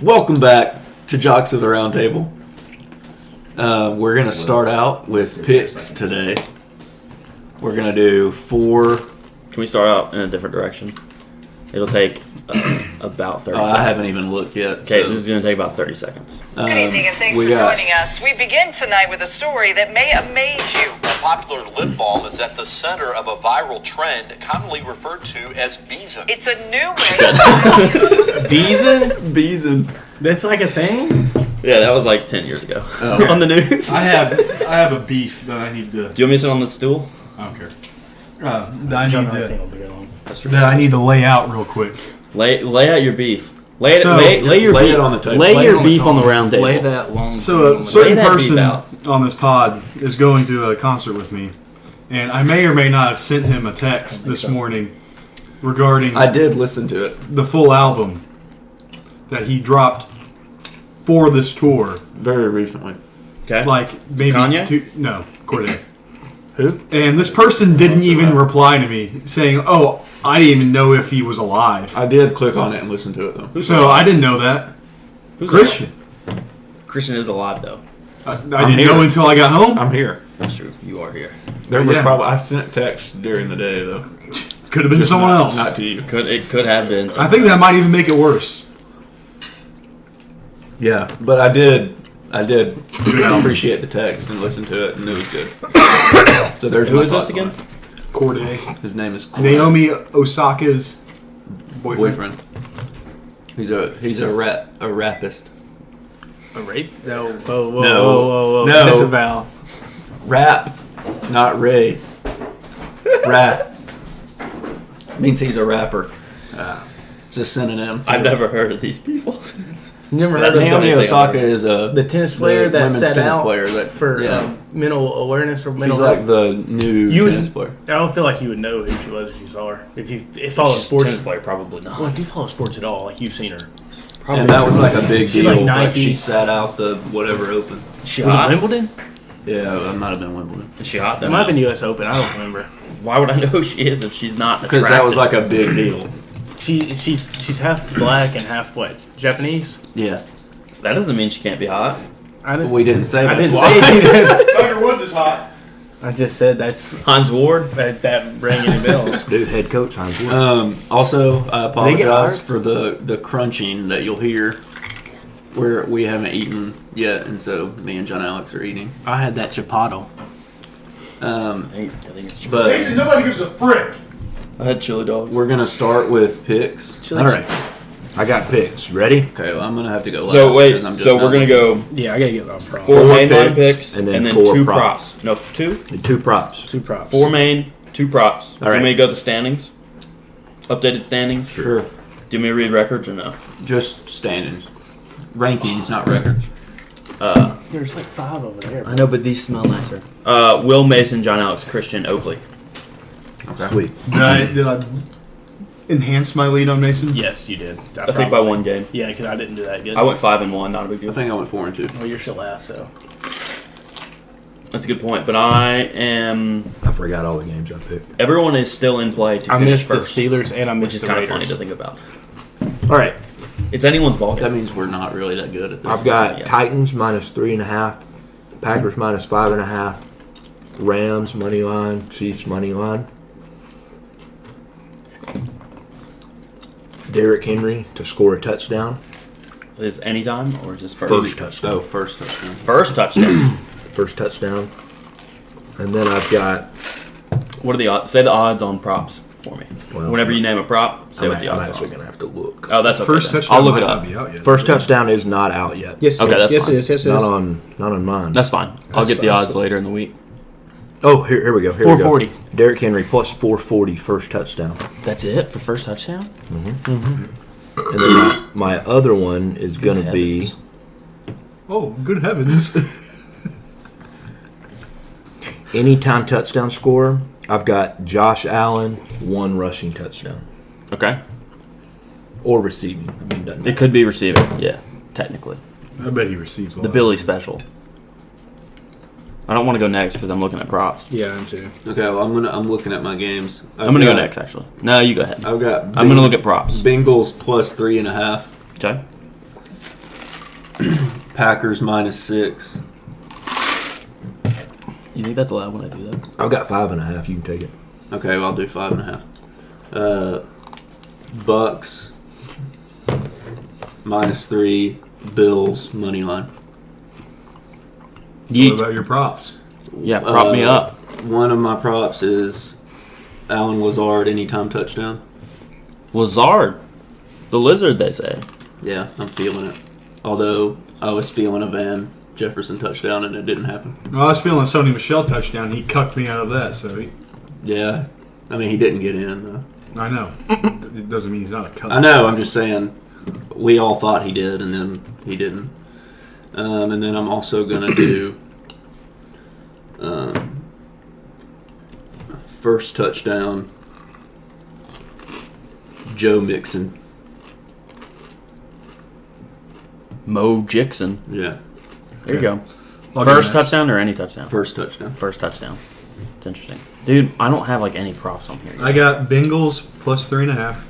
Welcome back to Jocks of the Round Table. We're going to start out with picks today. We're going to do 4. Can we start out in a different direction? It'll take about 30 seconds. I haven't even looked yet. Okay, so. This is going to take about 30 seconds. Good evening and thanks for joining us. We begin tonight with a story that may amaze you. A popular lip balm is at the center of a viral trend commonly referred to as Beezin. It's a new way. Beezin? That's like a thing? Yeah, that was like 10 years ago on the news. I have a beef that I need to. Do you want me to sit on the stool? I don't care. That I need to lay out real quick. Lay out your beef. Lay your beef on the table. Lay your beef on the round table. Lay that long. So a certain that beef person out. on this pod is going to a concert with me, and I may or may not have sent him a text this morning regarding I did listen to it. the full album that he dropped for this tour. Very recently. Okay. Like maybe Kanye? Corday. Who? And this person didn't even reply to me saying, "Oh, I didn't even know if he was alive." I did click on it and listen to it, though. So I didn't know that. Who's Christian. alive? Christian is alive, though. I didn't know until I got home. I'm here. That's true. You are here. There were Yeah. I sent texts during the day, though. Could have been Just someone else. Not to you. It could have been. I think that might even make it worse. Yeah, but I did appreciate the text and listen to it, and it was good. So there's Who my is this thoughts on again? it. Corday. His name is Corday. Naomi Osaka's boyfriend. He's a rapist. A rape? No. Whoa. No. Disavow. Rap, not Ray. Rap means he's a rapper. It's a synonym. I've never heard of these people. Never That's heard of funny Naomi thing Osaka I've is the tennis player that women's sat tennis out player that for mental awareness or mental she's health. like the new tennis player. I don't feel like you would know who she was if you saw her. If you She's follow a sports, tennis player, probably not. well, if you follow sports at all, like you've seen her. Probably And that was like a big She's deal. like Like Nike. she sat out the whatever open. She Was it hot? Wimbledon? Yeah, that might have been Wimbledon. Is she hot? It might have been U.S. Open. I don't remember. Why would I know who she is if she's not? Because that was like a big deal. She's half black and half what? Japanese? Yeah. That doesn't mean she can't be hot. I didn't. We didn't say I that's didn't why. say that. Tiger Woods is hot. I just said that's Hans Ward. that rang any bells. Dude, head coach Heinz Ward. Also, I They get apologize hired? for the crunching that you'll hear. We haven't eaten yet, and so me and John Alex are eating. I had that chipotle. I think it's chili. But Mason, nobody gives a frick. I had chili dogs. we're gonna start with picks. All right. I got picks. Ready? Okay, well, I'm gonna have to go last. So wait, 'cause I'm just so not we're gonna looking. go Yeah, I gotta get that from. 4 mainline picks and and then then 4 2 props. props. No, 2. The 2 props. 2 props. 4 main, 2 props. Do right. you want me to go the standings? Updated standings? Sure. Do you want me to read records or no? Just standings, rankings, not records. There's like 5 over there. I know, but these smell nicer. Will, Mason, John Alex, Christian, Oakley. Okay. Sweet. Did I enhance my lead on Mason? Yes, you did. I think by 1 game. Yeah, because I didn't do that good. I went 5-1, not a big I deal. think I went 4-2. Well, you're still last, so. That's a good point. But I I forgot all the games I picked. everyone is still in play to I finish missed first, the Steelers and I which missed is the kind of Raiders. funny to think about. All right. It's anyone's ball game. That means we're not really that good at this. I've got Yeah. Titans minus 3.5, Packers minus 5.5, Rams money line, Chiefs money line. Derrick Henry to score a touchdown. Is any time or is this First touchdown. Oh, first touchdown. First touchdown. First touchdown. And then I've got. What are the odds? Say the odds on props for me. Well, Whenever you name a prop, say I'm, what the I'm odds actually are. going to have to look. Oh, that's okay. First then. touchdown. I'll look it might up. not be out yet. First touchdown is not out yet. Yes, Okay, that's fine. yes, Not on mine. That's fine. I'll get the odds later in the week. Oh, here we go. Here 440. We go. Derrick Henry plus 440 first touchdown. That's it for first touchdown? And then my other one is going to be heavens. Oh, good heavens. anytime touchdown scorer. I've got Josh Allen, 1 rushing touchdown. Okay. Or receiving. I mean, doesn't It matter. could be receiving, yeah, technically. I bet he receives a The lot. Billy special. I don't want to go next because I'm looking at props. Yeah, I'm too. Okay, well, I'm looking at my games. I'm going to go next, actually. No, you go ahead. I've got. I'm going to look at props. Bengals plus 3.5. Okay. Packers -6. You think that's allowed when I do that? I've got 5.5. You can take it. Okay, well, I'll do 5.5. Bucks -3. Bills money line. What Yeet. about your props? Yeah, prop me up. One of my props is Alan Lazard anytime touchdown. Lazard. The lizard, they say. Yeah, I'm feeling it. Although I was feeling a Van Jefferson touchdown and it didn't happen. Well, I was feeling Sony Michel touchdown. He cucked me out of that, so Yeah, I mean he didn't get in though. I know. It doesn't mean he's not a cuck. I know. I'm just saying. We all thought he did, and then he didn't. And then I'm also gonna do first touchdown. Joe Mixon. Mo Jixon. Yeah, There you go. I'll go First next. touchdown or any touchdown? first touchdown. First touchdown. It's interesting. Dude, I don't have like any props on here yet. I got Bengals +3.5.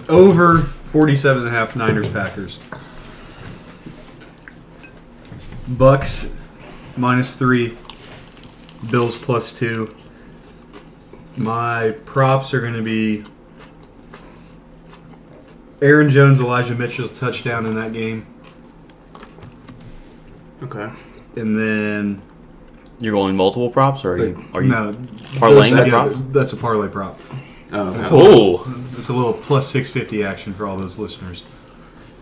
Over 47.5 Niners Packers. Bucks -3. Bills +2. My props are going to be Aaron Jones, Elijah Mitchell touchdown in that game. Okay. And then You're going multiple props, or are you no, parlaying that that's, props? that's a parlay prop. Oh, That's okay. a Oh, It's a little +650 action for all those listeners.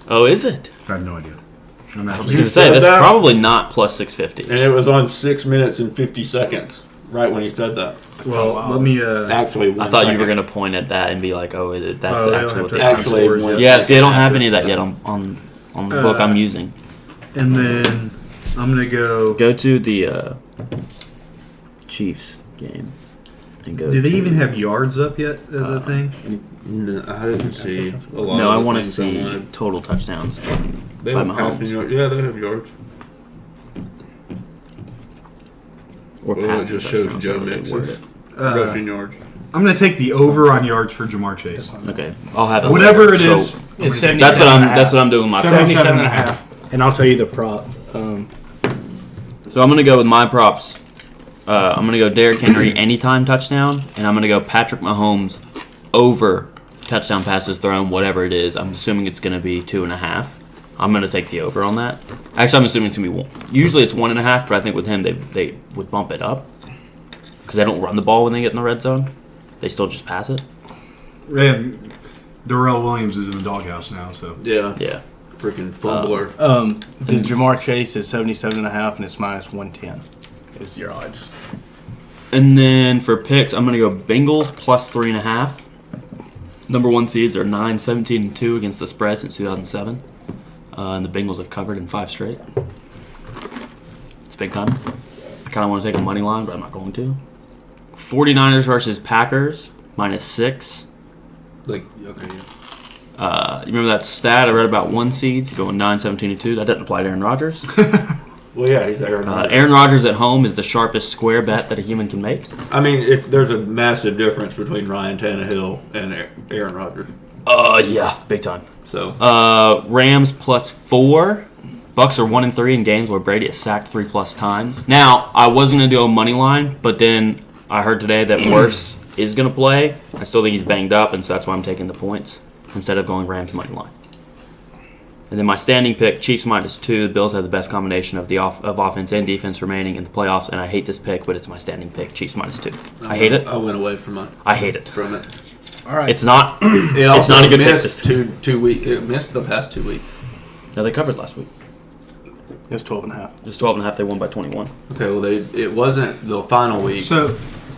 oh, is it? I have no idea. I'm I was actually going to say said that's that? probably not plus 650. And it was on 6 minutes and 50 seconds, right when he said that. well. Let me. Actually, I thought you were going to point at that and be like, "Oh, that's Oh, they don't actually have what to they have actually scores went- yet. Yeah, see, I don't have any of that yet on the book I'm using. And then I'm gonna go. Go to the Chiefs game and go. Do they to- even have yards up yet as a thing? No, I didn't see a lot. No, I of want to things see wanted. total touchdowns. They by have Mahomes. passing yards. Yeah, they have yards. Or Well, it passing just shows touchdowns, Joe however they Mixon. word it. Rushing yards. I'm gonna take the over on yards for Jamar Chase. Okay, I'll have it. Whatever later. it is. So, It's that's what I'm doing with my props. 77.5. And I'll tell you the prop. So I'm gonna go with my props. I'm gonna go Derrick Henry anytime touchdown, and I'm gonna go Patrick Mahomes over touchdown passes thrown, whatever it is. I'm assuming it's gonna be 2.5. I'm gonna take the over on that. Actually, I'm assuming it's gonna be one. Usually it's 1.5, but I think with him they would bump it up because they don't run the ball when they get in the red zone. They still just pass it. And Darrell Williams is in the doghouse now, so Yeah. Yeah. Freaking fumbler. The Jamar Chase is 77.5 and it's -110 is your odds. And then for picks, I'm gonna go Bengals +3.5. Number one seeds are 9, 17, and 2 against the spread since 2007. And the Bengals have covered in 5 straight. It's big time. I kind of want to take a money line, but I'm not going to. 49ers versus Packers, -6. Like, okay. You remember that stat I read about one seeds going 9, 17, and 2? That doesn't apply to Aaron Rodgers. Well, yeah, he's Aaron Rodgers. Aaron Rodgers at home is the sharpest square bet that a human can make. I mean, there's a massive difference between Ryan Tannehill and Aaron Rodgers. Yeah, big time. So, Rams +4. Bucks are 1-3 in games where Brady is sacked 3+ times. Now, I was gonna do a money line, but then I heard today that Worse is gonna play. I still think he's banged up, and so that's why I'm taking the points instead of going Rams money line. And then my standing pick, Chiefs -2. The Bills have the best combination of of offense and defense remaining in the playoffs, and I hate this pick, but it's my standing pick, Chiefs -2. I hate it. I went away from it. I hate it. From it. All right. It's not. It also not a good pick missed this- 2 weeks. It missed the past 2 weeks. No, they covered last week. It's 12.5. It was 12.5. They won by 21. Okay, well, it wasn't the final week. So,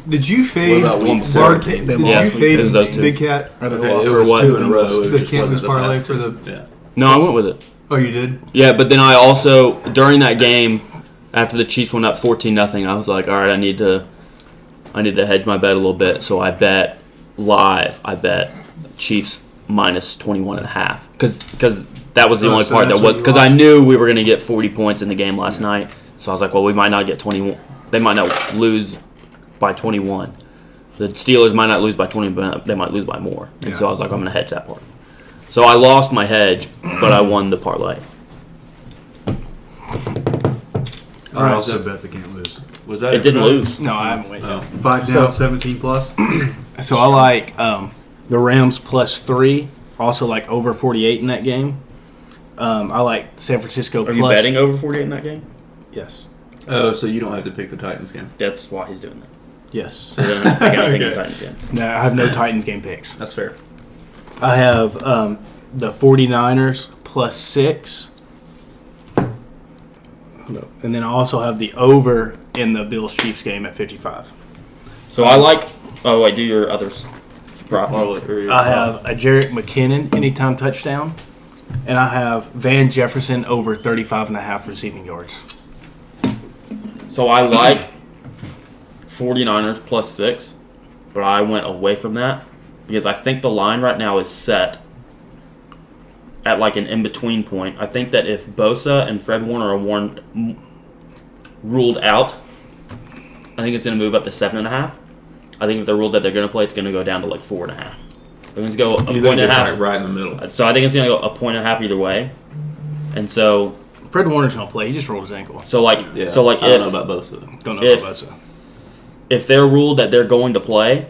did you fade What about week Bart? 17? Did Yeah, you fade it was those two. Big Cat? Okay, it For was what? 2 in a row. It The just Kansas wasn't the parlay past for two. the- Yeah. No, I went with it. Oh, you did? Yeah, but then I also during that game, after the Chiefs went up 14-0, I was like, all right, I need to hedge my bet a little bit. So I bet live. I bet Chiefs -21.5 because that was the Oh, only so part that's that what was you because I lost. knew we were going to get 40 points in the game last night. So I was like, well, we might not get 21. They might not lose by 21. The Steelers might not lose by 20, but they might lose by more. And Yeah. so I was like, I'm going to hedge that part. So I lost my hedge, but I won the parlay. I also bet they can't lose. Was that It didn't lose. No, I haven't went yet. 5 So- down, 17 plus. So I like the Rams +3. Also like over 48 in that game. I like San Francisco Are plus. you betting over 48 in that game? Yes. Oh, so you don't have to pick the Titans game. That's why he's doing that. Yes. He doesn't have to pick anything in Okay. the Titans game. No, I have no Titans game picks. That's fair. I have the 49ers +6. And then I also have the over in the Bills-Chiefs game at 55. So I like. Oh, wait, do your others. Props. I have a Jerick McKinnon anytime touchdown. And I have Van Jefferson over 35.5 receiving yards. So I like 49ers +6, but I went away from that because I think the line right now is set at like an in-between point. I think that if Bosa and Fred Warner are ruled out, I think it's going to move up to 7.5. I think if they're ruled that they're going to play, it's going to go down to like 4.5. They're going to go a You point think and a it's half. like right in the middle? So I think it's going to go a point and a half either way. And so Fred Warner's going to play. He just rolled his ankle. like Yeah. so like I if don't know about Bosa. Don't know If- about Bosa. if they're ruled that they're going to play,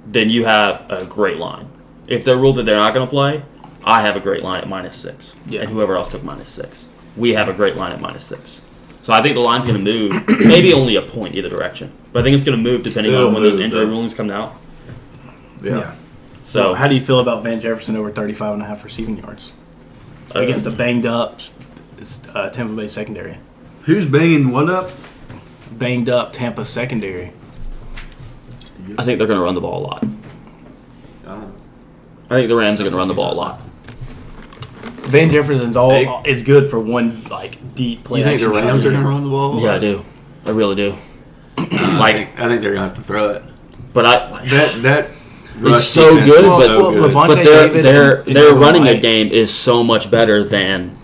then you have a great line. If they're ruled that they're not going to play, I have a great line at -6. Yeah. And whoever else took -6. We have a great line at -6. So I think the line's going to move, maybe only a point either direction. But I think it's going to move depending It'll on when those move, injury though. rulings come out. Yeah. So How do you feel about Van Jefferson over 35.5 receiving yards against a banged up Tampa Bay secondary? Who's banging what up? Banged up Tampa secondary. I think they're going to run the ball a lot. I think the Rams are going to run the ball a lot. Van Jefferson's Hey. is good for one like deep play. You think the action Rams shot. are going to run the ball? Yeah, I do. I really do. I think they're going to have to throw it. But I That rush so defense good, is but- so good. Levante But their David their and their Noah running White, game is so much better than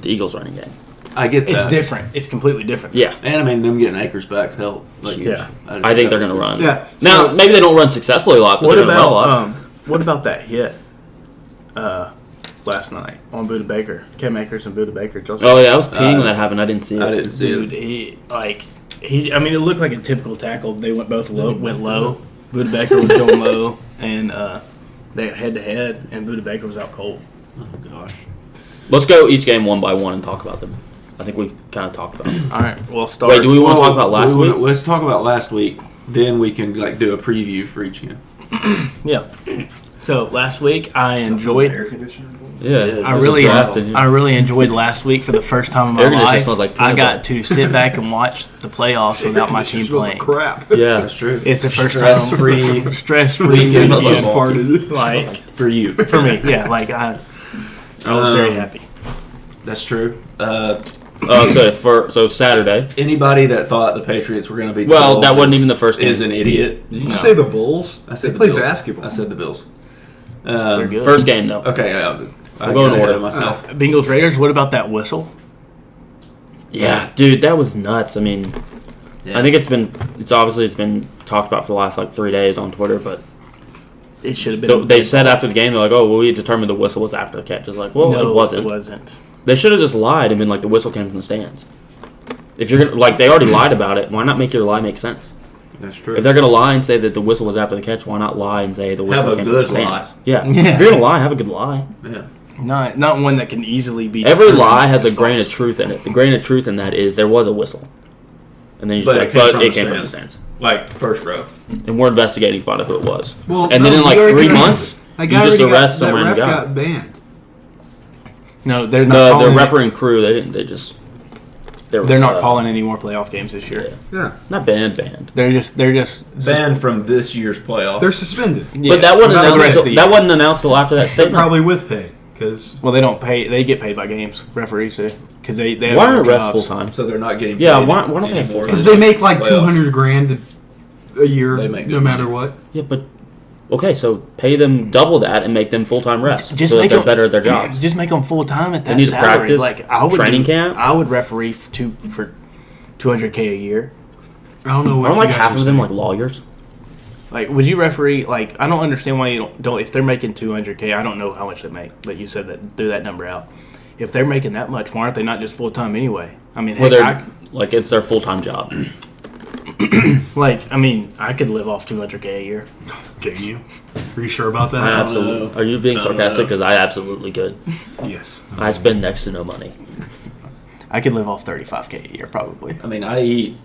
the Eagles' running game. I get that. It's different. It's completely different. Yeah, And I mean, them getting Akers back's help. Like, Yeah. I think they're going to run. Yeah, Now so- maybe they don't run successfully a lot, but What they're going to run a lot. about what about that hit last night on Buda Baker? Cam Akers and Buda Baker. Oh yeah, I was peeing when that happened. I didn't see it. I didn't see Dude, it. I mean, it looked like a typical tackle. They went low. Buda Baker was going low, and they had head to head, and Buda Baker was out cold. Oh, gosh. Let's go each game one by one and talk about them. I think we've kind of talked about them. All right, well, start. Wait, do we want to talk about last week? Let's talk about last week. Then we can like do a preview for each game. Yeah. So last week I enjoyed. Yeah, I really enjoyed last week for the first time in my Air conditioner life. smells like I peanut got butter. to sit back and watch the playoffs without my team playing. Crap. Yeah, That's true. It's the first Stress-free time stress-free weekend weekend. of football. Like For you. for me, yeah. Like I was very happy. That's true. so Saturday. Anybody that thought the Patriots were going to beat the Well, Bills that wasn't even the first game. is an idiot. Did you say the Bulls? I said they the play Bills. basketball. I said the Bills. They're good. First game though. Okay, I We'll got go in ahead order. of myself. Bengals Raiders. What about that whistle? Yeah, dude, that was nuts. I mean, I think it's been talked about for the last like 3 days on Twitter, but It should have been. they said after the game they're like, "Oh, well, we determined the whistle was after the catch." It's like, well, no, it wasn't. It wasn't. They should have just lied and been like, the whistle came from the stands. If you're gonna like, they already lied about it. Why not make your lie make sense? That's true. If they're gonna lie and say that the whistle was after the catch, why not lie and say the whistle Have a came good from the stands? lie. Yeah. Yeah. If you're gonna lie, have a good lie. Yeah. Not one that can easily be. Every determined lie has a as grain false. of truth in it. The grain of truth in that is there was a whistle, and then you just But like, it came but from it the came from the stands. stands, like first row. and we're investigating to find out who it was. Well, and then no, in like he already 3 got- months, that you guy just already got- arrest some that random ref guy. got banned. No, they're not. The calling referee crew, they didn't. They just They're not calling any more playoff games this year. Yeah, Not banned. They're just Banned from this year's playoffs. they're suspended. Yeah, But that wasn't for the rest of the that year. wasn't announced till after that They're statement. probably with pay because Well, they don't pay. They get paid by games. Referees do because they have Why other aren't refs full jobs. time? so they're not getting. Yeah, paid why don't they have anymore. full-time? they make like Playoffs. 200 grand a year, They make no good matter money. what. Yeah, but okay, so pay them double that and make them full time refs, Just so that make they're them better at their jobs. Just make them full time at that need to salary. practice, Like I would training camp. I would referee for $200K a year. I don't know what Aren't you like guys half are of them saying. like lawyers? Like, would you referee? Like, I don't understand why you don't. If they're making $200K, I don't know how much they make, but you said that threw that number out. If they're making that much, why aren't they not just full time anyway? I mean, heck, like it's their full time job. I could live off $200K a year. Can you? Are you sure about that? I absolutely. Are you being sarcastic? Because I absolutely could. Yes. I spend next to no money. I could live off $35K a year, probably. I mean, I eat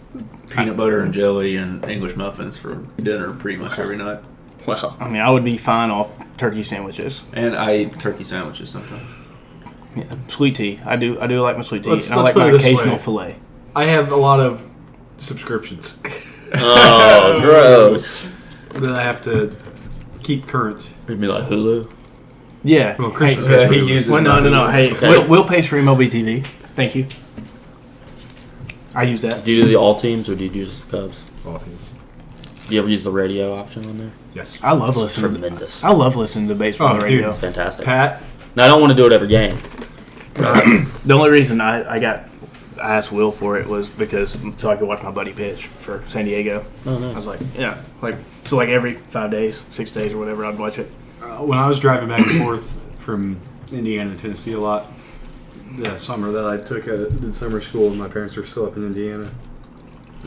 peanut butter and jelly and English muffins for dinner pretty much every night. Well, I mean, I would be fine off turkey sandwiches. And I eat turkey sandwiches sometimes. Yeah, sweet tea. I do like my sweet tea. Let's and I like put my it this occasional way. fillet. I have a lot of subscriptions oh, gross. that I have to keep current. You'd be like Hulu. Yeah. Well, Christian Hey, pays for he Hulu. uses well, no. Hey, Okay. Will pays for MLB TV. Thank you. I use that. Do you do the all teams or do you use the Cubs? All teams. Do you ever use the radio option on there? Yes. I love listening. Tremendous. I love listening to baseball on the radio. It's fantastic. Pat. Now I don't want to do it every game. The only reason I asked Will for it was because so I could watch my buddy pitch for San Diego. Oh, I nice. was like, every 5 days, 6 days, or whatever, I'd watch it. When I was driving back and forth from Indiana to Tennessee a lot, the summer that I did summer school and my parents were still up in Indiana,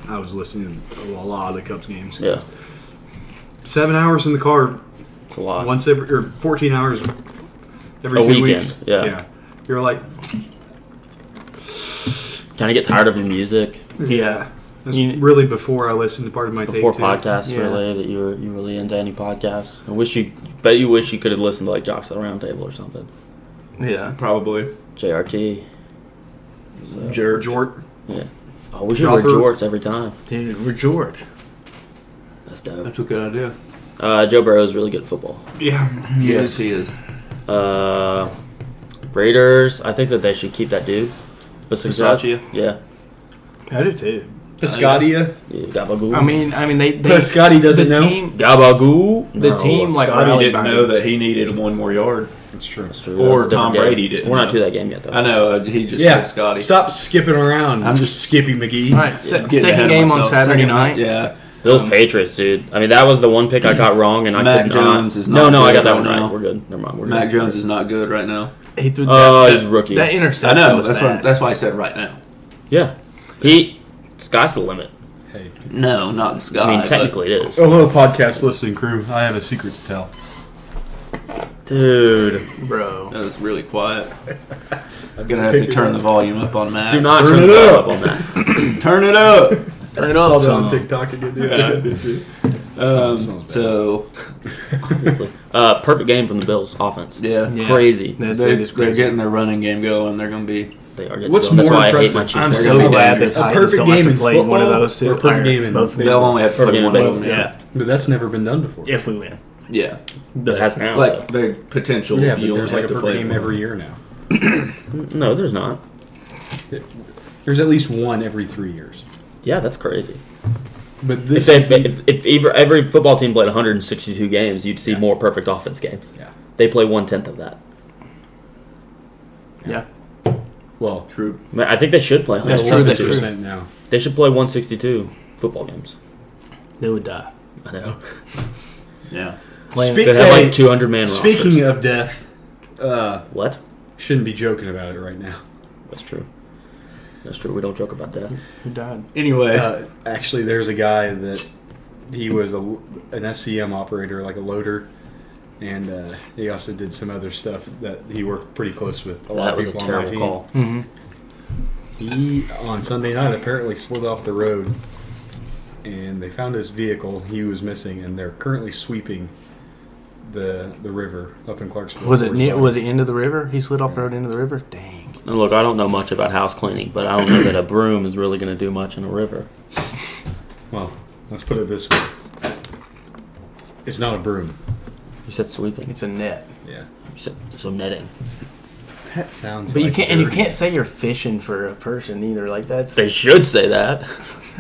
I was listening to a lot of the Cubs games. Yeah, 7 hours in the car, it's a lot. 14 hours every A 2 weekend, weeks. yeah. You're like, Kind of get tired of the music Yeah. that's really before I listened to part of my before take too. podcasts. Yeah. Really, that you really into any podcasts. Bet you wish you could have listened to like Jocks at the Round Table or something. Yeah. Probably. JRT. Jort. Yeah. Oh, we should wear Joffer. jorts every time. Dude, resort. That's dope. That's a good idea. Joe Burrow is really good at football. Yeah. Yes, he is. Raiders. I think that they should keep that dude. Bisaccia? Yeah. I do too. Piscadia. Yeah, Gabagool. I mean, they Scotty doesn't the know. team, Gabagool. the team like Scotty rallied didn't behind know him. that he needed one more yard. That's true. That's true. Or That's a Tom different Brady game. didn't We're not know. to that game yet, though. I know. He just Yeah. said Scotty. Stop skipping around. I'm just Skippy McGee. All right, Getting ahead second of game on myself. Saturday Second night. Yeah. Those Patriots, dude. I mean, that was the one pick I got wrong, and I Mac could Jones not. is not No, I got good that right one right. now. We're good. Never mind. We're Mac good. Jones is not good right now. He threw He's a rookie. That interception I know. was That's bad. that's why I said right now. Yeah. Sky's the limit. Hey. No, not the sky. I mean, technically it is. Hello, podcast listening crew. I have a secret to tell. Dude. Bro. That was really quiet. I'm gonna have to turn the volume up on Mac. Do not Turn turn it it up. up on that. turn it up. Turn it I saw up, that on son. TikTok again. So Obviously. Perfect game from the Bills offense. yeah, Yeah. Crazy. they're getting their running game going. They're gonna be. They are getting What's going. That's more why I hate impressive? my Chiefs. I'm They're so gonna be glad that dangerous. A Titans perfect don't have game to in play one of football those two. or a perfect game in both of these. They'll only have to play Perfect one game of in them. Yeah, But that's never been done before. if we win. Yeah. It has now. Like the potential. Yeah, but you there's only like have a to play perfect game one. every year now. No, there's not. There's at least one every 3 years. Yeah, that's crazy. But If, this every football team played 162 games, you'd see more perfect offense games. Yeah. They play 1/10 of that. Yeah. well, True. I mean, I think they should play That's 162. true, that's true. now. They should play 162 football games. They would die. I know. Yeah. They have like 200 man rosters. Speaking of death, What? shouldn't be joking about it right now. That's true. That's true. We don't joke about death. Who died? Anyway, Actually, there's a guy that he was an SCM operator, like a loader, and he also did some other stuff that he worked pretty close with a lot That of was a people on my terrible team. call. Mm-hmm. He on Sunday night apparently slid off the road, and they found his vehicle. He was missing, and they're currently sweeping the river up in Clarksville. Was it near? Was it into the river? He slid off the road into the river. Dang. And look, I don't know much about house cleaning, but I don't know that a broom is really going to do much in a river. Well, let's put it this way: it's not a broom. You said sweeping. It's a net. Yeah, You said, so netting. that sounds. But you like can't, and you dirty. can't say you're fishing for a person either. Like that's They should say that.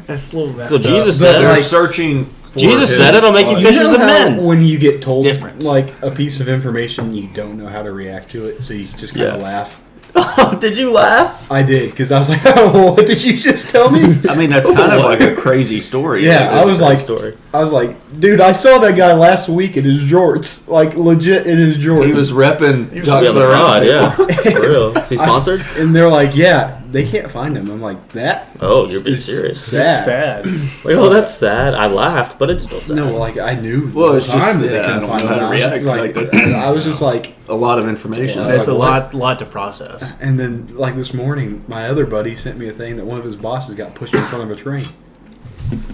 that's a little messed Well, up. Jesus But said they're it. searching. For Jesus said his it'll make you body. fish You as know a how man. when you get told Difference. like a piece of information, you don't know how to react to it, so you just kind of Yeah. laugh. Oh, did you laugh? I did because I was like, "Oh, what did you just tell me?" I mean, that's kind of like a crazy story. Yeah, I was like, Story. I was like, dude, I saw that guy last week in his jorts. Like, legit in his jorts. He was repping Jocks of the God, Round yeah. Table. For real. Is he sponsored? And they're like, yeah, they can't find him. I'm like, that Oh, you're being is serious. sad. Sad. Like, oh, that's sad. I laughed, but it's still sad. No, like, I knew Well, the it's time just- that they yeah, I couldn't don't find know how him. to I was react. like, Like, that's- I was just like, A lot of information. Yeah. It's a Like, lot to process. and then, like, this morning, my other buddy sent me a thing that one of his bosses got pushed in front of a train.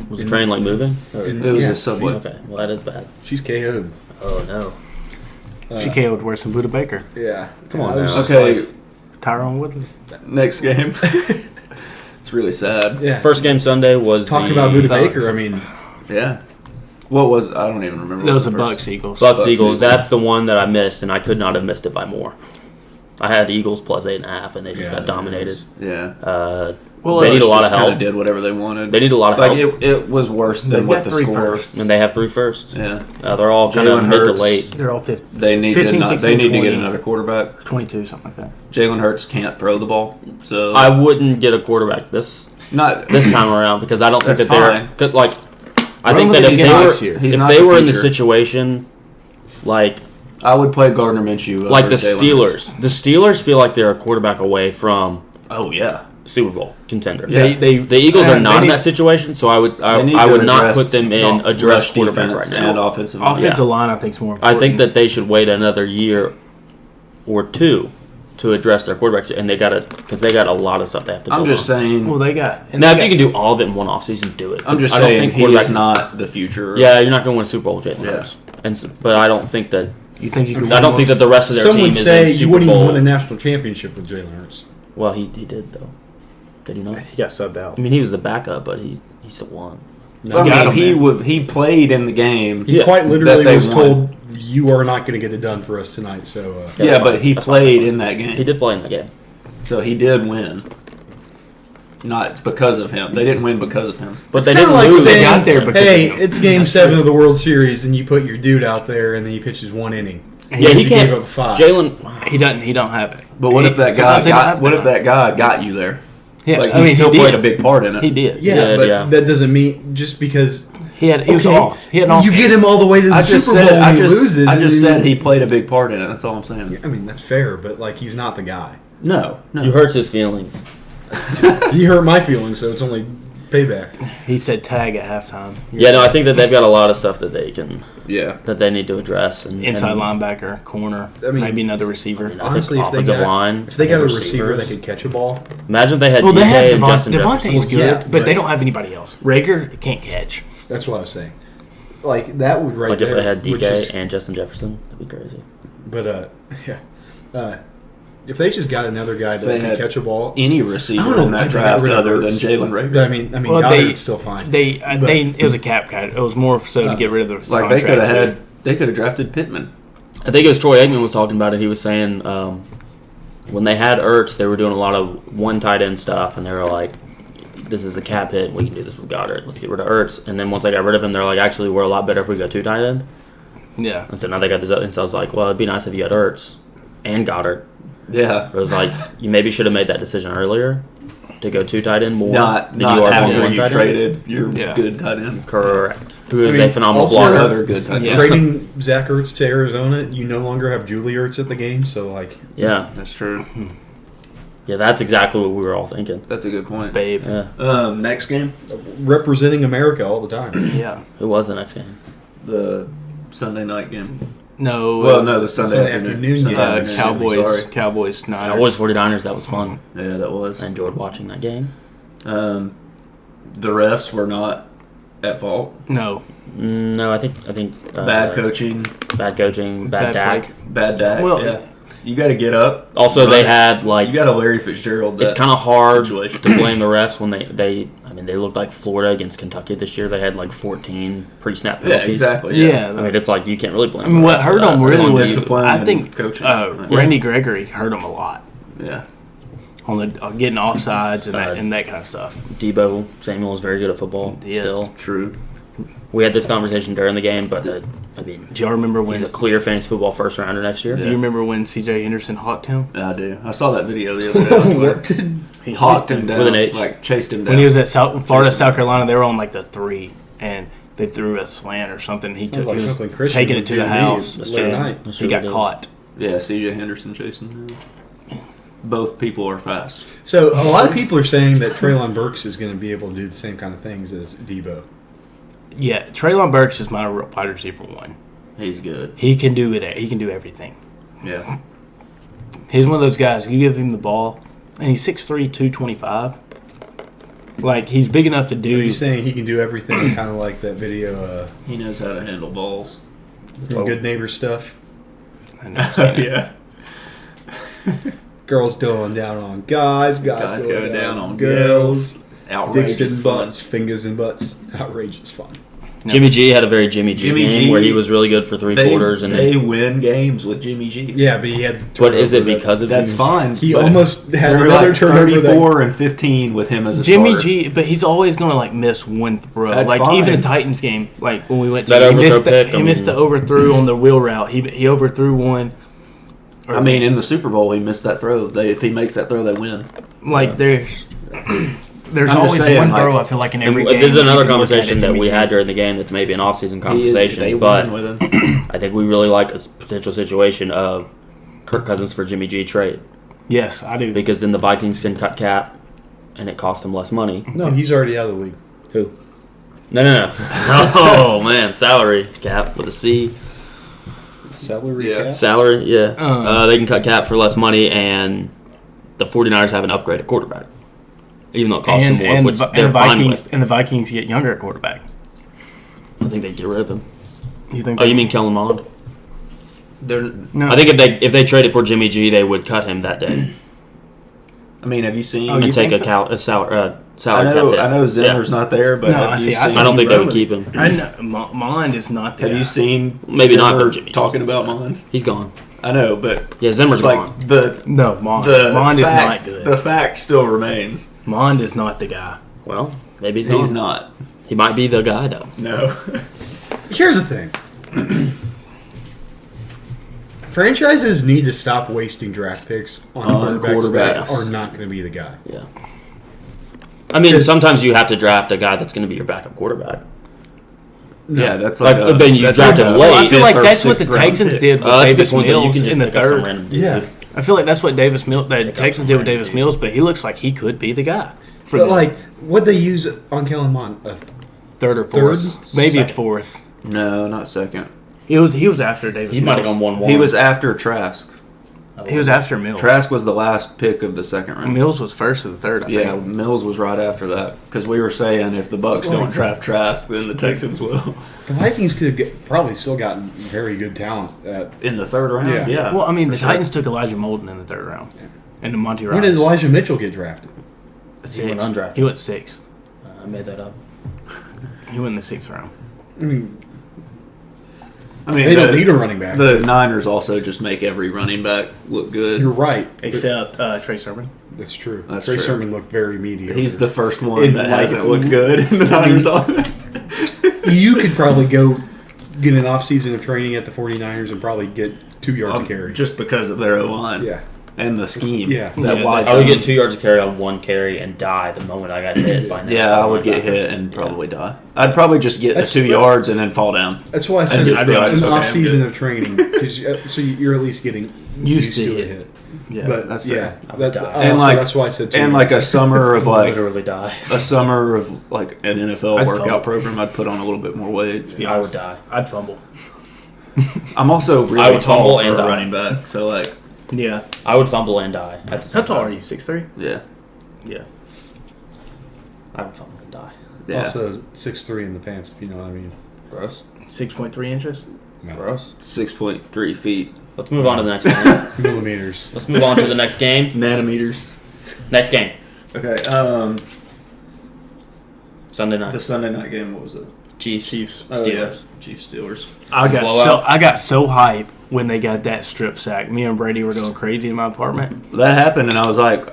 Was the train, like, moving? And, It was yeah, a subway. Okay, well, that is bad. She's KO'd. Oh, no. She KO'd worse than Buda Baker. Yeah. Come on I was now. just Okay, like, Tyrone Woodley. next game. It's really sad. yeah. First game Sunday was Talk the about Buda Bucks. Baker. I mean, Yeah. What was I don't even remember. Those are what the Bucks Eagles. Bucks Bucks Eagles. Eagles. That's the one that I missed, and I could not have missed it by more. I had Eagles plus 8.5, and they just Yeah, got dominated. first. Yeah. Well, They need a Bucks lot just of kinda help. did whatever they wanted. They need a lot of Like help, it was worse than They've what got the 3 score. firsts. and they have 3 firsts. Yeah. They're all kind of Jalen mid to Hurts. late. They're all 50, They need 15, to 16, they need to 20. get another quarterback. 22, something like that. Jalen Hurts can't throw the ball, so I wouldn't get a quarterback this not time around because I don't think That's that they're fine. 'cause, like. I Run think with that it if again they next were year. He's if not they the were in the future. situation like I would play Gardner Minshew. like over the Jalen Hurts. Steelers. The Steelers feel like they're a quarterback away from Oh yeah. Super Bowl contenders. Yeah. The Eagles are not in need- that situation, so I would They need I to would not address put them in rush address quarterback defense right and now. offensive. Offensive line, I think, is more I important. think that they should wait another year or two to address their quarterback, and they got a lot of stuff they have to. I'm build just on. saying. Well, they got. And Now, they if you got- can do all of it in one offseason, do it. I'm just I don't saying think he quarterbacks is not the future. Yeah, you're not going to win a Super Bowl with Jalen Yeah. Hurts, but I don't think that. You think you can I don't think that the rest of their some team would is say in you Super wouldn't even Bowl. win a national championship with Jalen Hurts. Well, he did though. Did he not? He got subbed out. I mean, he was the backup, but he still won. No, I got mean, him, he played in the game. he Yeah. quite literally That they was won. told, "You are not going to get it done for us tonight." So Yeah, that's but fine. he That's played fine. in that game. He did play in the game. So he did win. Not because of him. They didn't win because of him. But it's they kinda didn't like lose. saying, They got there because "Hey, of him." it's Game 7 of the World Series, and you put your dude out there, and then he pitches 1 inning." Yeah, he Gave can't. up 5. Jalen. He doesn't. He don't have it. But what if that guy Sometimes they don't got? have What that. if that guy got you there? Yeah, Like I he mean, still he played did. a big part in it. He did. Yeah, Yeah, but yeah. that doesn't mean just because He was off. He had an off. you get him all the way to the I just Super Bowl said. and I he just. loses. I and just then- said he played a big part in it. That's all I'm saying. I mean, that's fair, but like he's not the guy. No. No. You hurt his feelings. He hurt my feelings, so it's only payback. He said tag at halftime. Yeah, no, I think that they've got a lot of stuff that Yeah. they need to address. And Inside and, linebacker, corner, I mean- maybe another receiver. I think Honestly, if they offensive got line, if they got a and receiver that receivers. could catch a ball, Imagine if they had Well, they DK have and Justin Devontae's Jefferson. good, Yeah, but but- they don't have anybody else. Rager can't catch. that's what I was saying. Like that would right Like if there. they had would DK just- and Justin Jefferson, that'd be crazy. but yeah, if they just got another guy They that could had catch a ball, Any I don't receiver know in why that they got draft rid of other than Hurts. Jalen Rager. I mean, Well, Goddard's still fine. It was a cap cut. It was more so to get rid of the Like they could have contract, had. They could have drafted Pittman. I think it was Troy Aikman was talking about it. He was saying when they had Ertz, they were doing a lot of one tight end stuff, and they were like, "This is a cap hit. We can do this with Goddard. Let's get rid of Ertz." And then once they got rid of him, they're like, "Actually, we're a lot better if we go 2 tight end." too. Yeah. And so now they got this. And so I was like, "Well, it'd be nice if you had Ertz and Goddard." Yeah. It was like you maybe should have made that decision earlier to go 2 tight end more Not than you are going after 1 you tight end. traded your Yeah. good tight end. Correct. Who is I mean, a phenomenal also- blocker. Another good tight end. Yeah. Trading Zach Ertz to Arizona, you no longer have Julie Ertz at the game, so like Yeah, That's true. yeah, that's exactly what we were all thinking. That's a good point. Babe. Yeah, Next game, representing America all the time. Yeah. who was the next game? the Sunday night game. No. Well, no, the Sunday Sunday afternoon. afternoon Sunday game. afternoon game, Cowboys. Sorry. Cowboys. Niners. Cowboys 49ers. That was fun. Yeah, that was. I enjoyed watching that game. The refs were not at fault. No. No, I think Bad coaching, bad coaching, bad Bad Dak. play. bad Dak. Well, yeah. You got to get up. Also, they Right. had like You got a Larry Fitzgerald. it's that kind of hard situation. to blame the refs when they looked like Florida against Kentucky this year. They had like 14 pre-snap Yeah, penalties. exactly. Yeah. I mean, it's like you can't really blame. I mean, the what refs hurt for them that. really It's on was, you. discipline I and think, coaching. Randy Gregory hurt them a lot Yeah. on the getting offsides and Uh, that kind of stuff. Debo Samuel is very good at football. He is. Still, True. we had this conversation during the game, but I mean, Do y'all remember when? he's a clear fantasy football first rounder next year. Do you remember when C.J. Henderson hawked him? I do. I saw that video the other day. What did He hawked him down. With an H. Like chased him down. When he was at Florida, South Carolina, they were on like the 3, and they threw a slant or something. He Sounds like was something Christian taking would it to do the to me house. late at night. That's He what got it is. caught. Yeah, C.J. Henderson chasing him. Both people are fast. So a lot of people are saying that Treylon Burks is going to be able to do the same kind of things as Debo. Yeah, Treylon Burks is my real wide receiver one. He's good. He can do it. He can do everything. Yeah. He's one of those guys. You give him the ball, and he's 6'3", 225. Like, he's big enough to Are do. you saying he can do everything, kind of like that video He knows how to handle balls. from Good Neighbor stuff? I know, I've seen it. Yeah. Girls going down on guys Guys going down on girls. girls. Dicks Outrageous and fun. butts, fingers and butts. Outrageous fun. Jimmy G had a very Jimmy G Jimmy game G, where he was really good for three quarters. And they win games with Jimmy G. Yeah, but he had the but is it turnover that- because of That's Jimmy G? fine. He but almost had they were another like turnover. 34 and 15 with him as a Jimmy starter. G, but he's always going to, like, miss one throw. That's like, fine. even the Titans game, like, when we went to That he overthrow missed, pick, he missed the overthrow on the wheel route. He overthrew one. I mean, in the Super Bowl, he missed that throw. If he makes that throw, they win. Like, there's I'm just always saying, one like- throw, I feel like, in every And game. this is another you can look at conversation it, that Jimmy we G. had during the game that's maybe an off-season They conversation, but win with him. I think we really like a potential situation of Kirk Cousins for Jimmy G trade Yes, I do. because then the Vikings can cut cap and it costs them less money. No, he's already out of the league. Who? No. Oh, man, salary cap with a C. Celery Yeah. cap? Salary, yeah. Oh. They can cut cap for less money, and the 49ers have an upgraded quarterback. Even though it costs them more, which they're fine with. And the Vikings get younger at quarterback. I think they get rid of him. You think? Oh, you mean Kellen Mond? No. I think if they traded for Jimmy G, they would cut him that day I mean, have you seen? Oh, you and take think a salary I cap know. hit. I know Zimmer's not there, but No, have I you see. seen? I don't think they would Run keep with him. I know Mond is not there. Have you seen? Maybe not, Zimmer but Jimmy G's talking about Mon. He's gone. I know, but Yeah, Zimmer's like gone. No, Mond. the Mond is fact, not good. The fact still remains. Mond is not the guy. Well, maybe he's He's gone. not. He might be the guy, though. No. Here's the thing. Franchises need to stop wasting draft picks on quarterbacks that quarterbacks. are not going to be the guy. Yeah. I mean, Because- sometimes you have to draft a guy that's going to be your backup quarterback. Yeah, that's Like, like. then you that's draft like him a late. I feel fifth like or that's what the sixth round Texans pick. did with That's a good Davis point, though. You Mills can just in the pick up some third. random dude. Yeah. I feel like that's what that Texans did with random Davis dude. Mills, but he looks like he could be the guy. For But, the like, what'd they use on Kellen Mond? third or fourth, maybe a fourth. No, not second. He was after Davis He might have Mills. gone 1-1. He was after Trask. He was after Mills. Trask was the last pick of the second round. Mills was first of the third, I Yeah, think. Mills was right after that because we were saying if the Bucks don't draft Trask, then the Texans will. The Vikings could have probably still gotten very good talent. In the third round, Yeah. yeah. Well, I mean, the sure. Titans took Elijah Molden in the third round. And the Monty Rice. When did Elijah Mitchell get drafted? He went undrafted. He went sixth. I made that up. He went in the sixth round. I mean, I mean, they don't need a running back. The Niners also just make every running back look good. You're right. Except Trey Sermon. That's true. That's Trey true. Sermon looked very mediocre. He's the first one In, that like, hasn't looked good in the Niners offense. You could probably go get an off-season of training at the 49ers and probably get 2 yards of carry. Just because of their O-line. Yeah. And the scheme. Yeah. That Yeah, wide I would zone. get 2 yards of carry on one carry and die the moment I got hit by Yeah, I would get hit and probably die. I'd probably just get That's- the 2 yards and then fall down. That's why I said And it's just be like, an okay, I'm off-season good. of training, so you're at least getting used to a hit. Yeah. But That's yeah, fair. I would die. And like- that's why I said 2 And like a yards. summer of like literally die. a summer of like an NFL I'd workout fumble. program, I'd put on a little bit more weight. I would die. I'd fumble. I'm also I really would tall fumble for and a die. running back, so like Yeah. I would fumble and die at the same How tall time. are you? 6'3"? yeah, Yeah. I would fumble and die. yeah. Also 6'3" in the pants, if you know what I mean. Gross. 6.3 inches? No. Gross. 6.3 feet, Let's move on to the next game. Millimeters. Let's move on to the next game. nanometers. Next game. Okay, Sunday night. the Sunday night game. What was it? Chiefs. Oh, Steelers. yeah. Chiefs Steelers. Blowout. I got so hyped when they got that strip sack. Me and Brady were going crazy in my apartment. That happened, and I was like,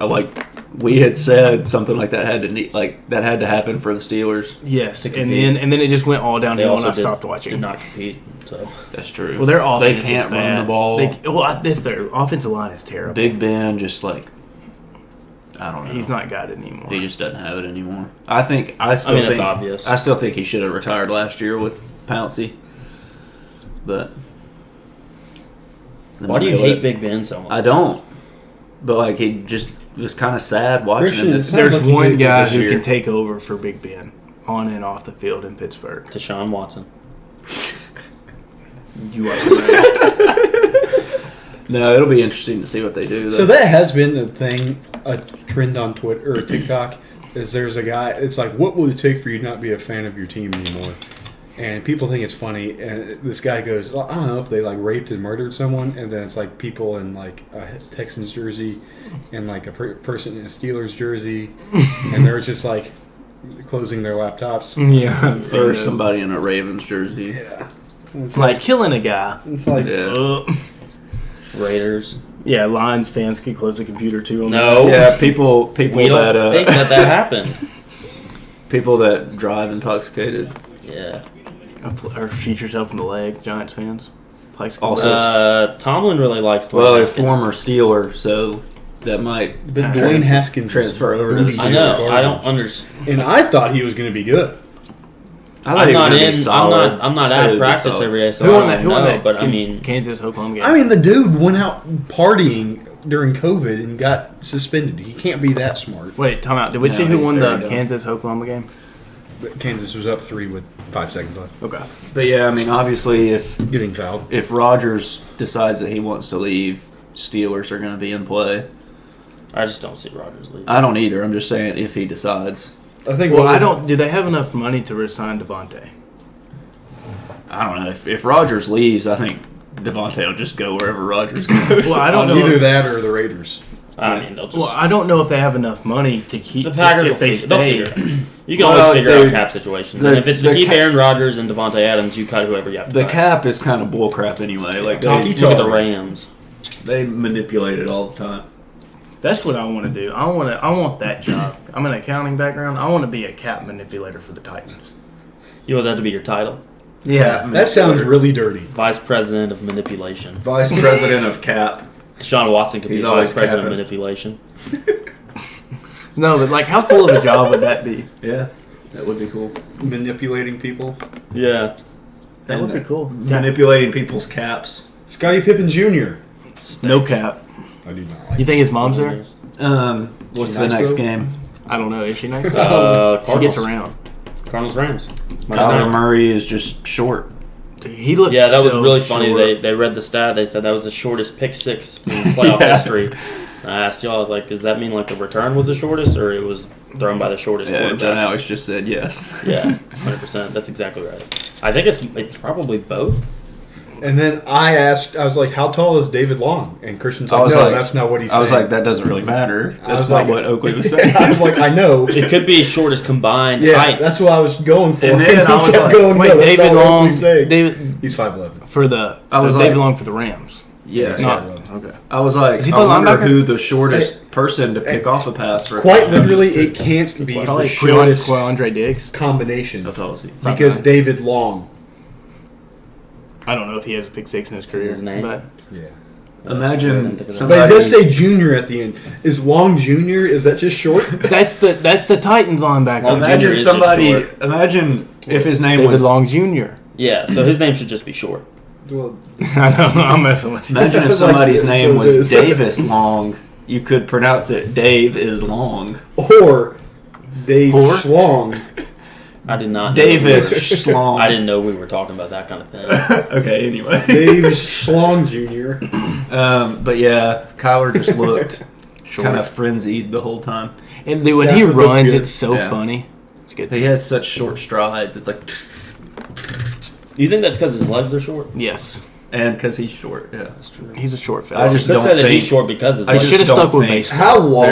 we had said something like that had to happen for the Steelers. Yes, To and compete. then it just went all They downhill, and also I stopped watching. Did not compete. So That's true. Well, their offense they can't is run bad. the ball. Their offensive line is terrible. Big Ben just like I don't know. He's not got it anymore. He just doesn't have it anymore. I think it's obvious. I still think he should have retired last year with Pouncey. But why do you hate Big Ben so much? I don't. But like he just was kind of sad watching him. There's one guy who can take over for Big Ben on and off the field in Pittsburgh. Deshaun Watson. You are correct. No, it'll be interesting to see what they do. Though. So that has been a trend on Twitter or TikTok. Is there's a guy? It's like, what will it take for you to not be a fan of your team anymore? And people think it's funny. And this guy goes, I don't know if they like raped and murdered someone, and then it's like people in like a Texans jersey and like a person in a Steelers jersey, and they're just like closing their laptops. Yeah, or somebody in a Ravens jersey. Yeah, it's like killing a guy. It's like Raiders. Yeah, Lions fans can close the computer too. No. Yeah, people We that don't think that happened. people that drive intoxicated. Yeah. Or shoot yourself in the leg, Giants fans. Also, Tomlin really likes Dwayne well, a Haskins. former Steeler, so that might But Dwayne Haskins transfer over to the I know. I don't understand. And I thought he was going to be good. I thought I'm he was not gonna be in. solid. I'm not Thought at he'd be practice solid. every day, so Who I won don't that? Who won know. that? But I mean, Kansas Oklahoma game. I mean, the dude went out partying during COVID and got suspended. He can't be that smart. Wait, time out. Did we No, see who he's won very the young. Kansas Oklahoma game? But Kansas was up 3 with 5 seconds left. Okay. But yeah, I mean, obviously, if Getting fouled. Rodgers decides that he wants to leave, Steelers are going to be in play. I just don't see Rodgers leaving. I don't either. I'm just saying if he decides. I think. Well, I don't. Do they have enough money to resign Devontae? I don't know. If Rodgers leaves, I think Devontae will just go wherever Rodgers goes. Well, I don't know. Either that or the Raiders. I mean, they'll just. Well, I don't know if they have enough money to keep. The Packers if will they they'll stay. figure it. You can Well, always figure dude, out cap situations. the- And if it's to the keep cap- Aaron Rodgers and Devontae Adams, you cut whoever you have to The cut. cap is kind of bullcrap anyway. Like Talkie they, Look at the Rams. they manipulate it all the time. That's what I want to do. I want that job. I'm an accounting background. I want to be a cap manipulator for the Titans. You want that to be your title? Yeah, That sounds really dirty. Vice President of Manipulation. Vice President of Cap. Deshaun Watson could He's be always Vice President capping. of Manipulation. No, but like, how cool of a job would that be? Yeah, that would be cool. Manipulating people. Yeah. That would be cool. Manipulating people's caps. Scottie Pippen Jr. No cap. I do not like. You think his mom's there? What's She the nice, next though? game? I don't know. Is she nice? She Cardinals. gets around. Cardinals Rams. Kyler Murray is just short. Dude, he looks. Yeah, that was so really funny. short. They read the stat. They said that was the shortest pick six in playoff history. I asked y'all, I was like, does that mean like the return was the shortest or it was thrown by the shortest Yeah, John quarterback? Alex just said yes. Yeah, 100%. That's exactly right. I think it's probably both. And then I was like, how tall is David Long? And Christian's I like, was no, like- that's not what he's I saying. was like, that doesn't really matter. I That's was not like- what Oakley was saying. I was like, I know. It could be shortest combined Yeah, height. that's what I was going for. And then I He was kept like, going, Wait, no, that's David not what Long. he's saying. David He's 5'11". for the. I was David like- Long for the Rams. Yeah. Not okay. I was like, Is he I the wonder linebacker? who the shortest person to pick off a pass for. a Quite touchdown literally, is. it can't be Probably the shortest Andre Diggs. combination How tall is he? because David Long. I don't know if he has a pick six in his career. his name? But Yeah. Imagine But somebody. it does say junior at the end. Is Long Junior? Is that just short? that's the Titans linebacker. Long Jr. Imagine is somebody. just short. Imagine if his name David was. Long Jr. Yeah, so his name should just be short. Well, I don't know. I'm messing with you. Imagine if Like, somebody's so name is was it. Davis Long. You could pronounce it Dave is Long. or Dave Or? Schlong. I did not know David we were- Schlong. I didn't know we were talking about that kind of thing. Okay, anyway. Dave Schlong Jr. But yeah, Kyler just looked Short. kind of frenzied the whole time. And then when he Stafford looked runs, good. it's so Yeah. funny. It's good. He has such short strides. It's like, Do you think that's because his legs are short? Yes, and because he's short. Yeah, that's true. he's a short fella. I just Don't don't say that he's think. short because his I legs. just should've don't stuck with think baseball. How long?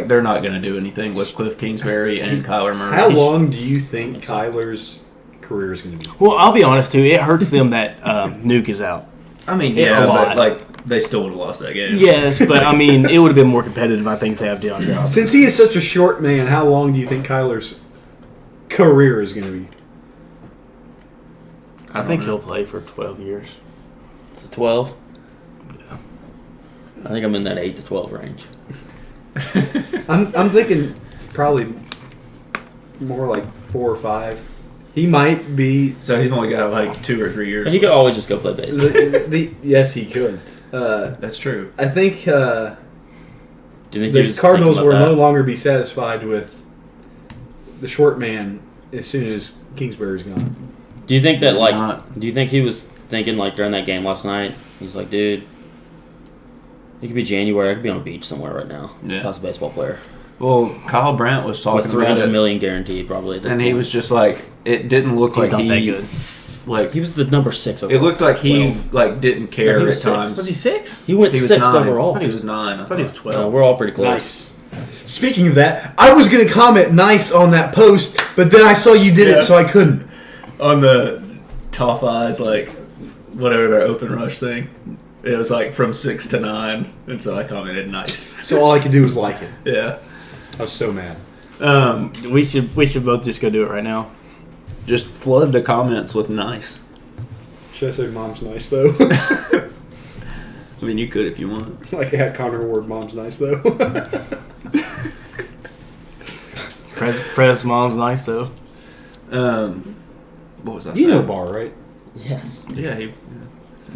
they're not going to do anything with Cliff Kingsbury and Kyler Murray. How long do you think Kyler's career is going to be? Well, I'll be honest too. It hurts them that Nuke is out. I mean, Yeah, yeah, a lot. but like they still would have lost that game. Yes, but I mean, it would have been more competitive. I think if they have DeAndre Hopkins. Since he is such a short man, how long do you think Kyler's career is going to be? I think he'll play for 12 years. Is it 12? Yeah. I think I'm in that 8 to 12 range. I'm thinking probably more like 4 or 5. He might be. So he's only got like 2 or 3 years. He could always just go play baseball. Yes, he could. That's true. I think Do you think he the was Cardinals thinking will about no that? longer be satisfied with the short man as soon as Kingsbury's gone. Do you think that Not. Do you think he was thinking during that game last night? He's like, dude, it could be January. I could be on a beach somewhere right now. Yeah. If I was a baseball player Well, Kyle Brandt was with talking about $300 it, million guaranteed, probably. At this and he point. was just like, it didn't look He's like not that he good. like. He was the number 6 overall. It looked like he 12. didn't care No, he at was 6. times. Was he 6? He went He was 6th 9. overall. He was 9. I thought he was 12. No, we're all pretty close. Nice. Speaking of that, I was going to comment nice on that post, but then I saw you did Yeah. it, so I couldn't. On the Top Eyes, like whatever their open rush thing, it was like from 6 to 9, and so I commented nice. So all I could do was like it. Yeah. I was so mad. We should both just go do it right now. Just flood the comments with nice. Should I say mom's nice, though? I mean, you could if you want. Like at Connor Ward, mom's nice, though. Press mom's nice though. What was I You saying? know Bar, right? Yes. Yeah, he.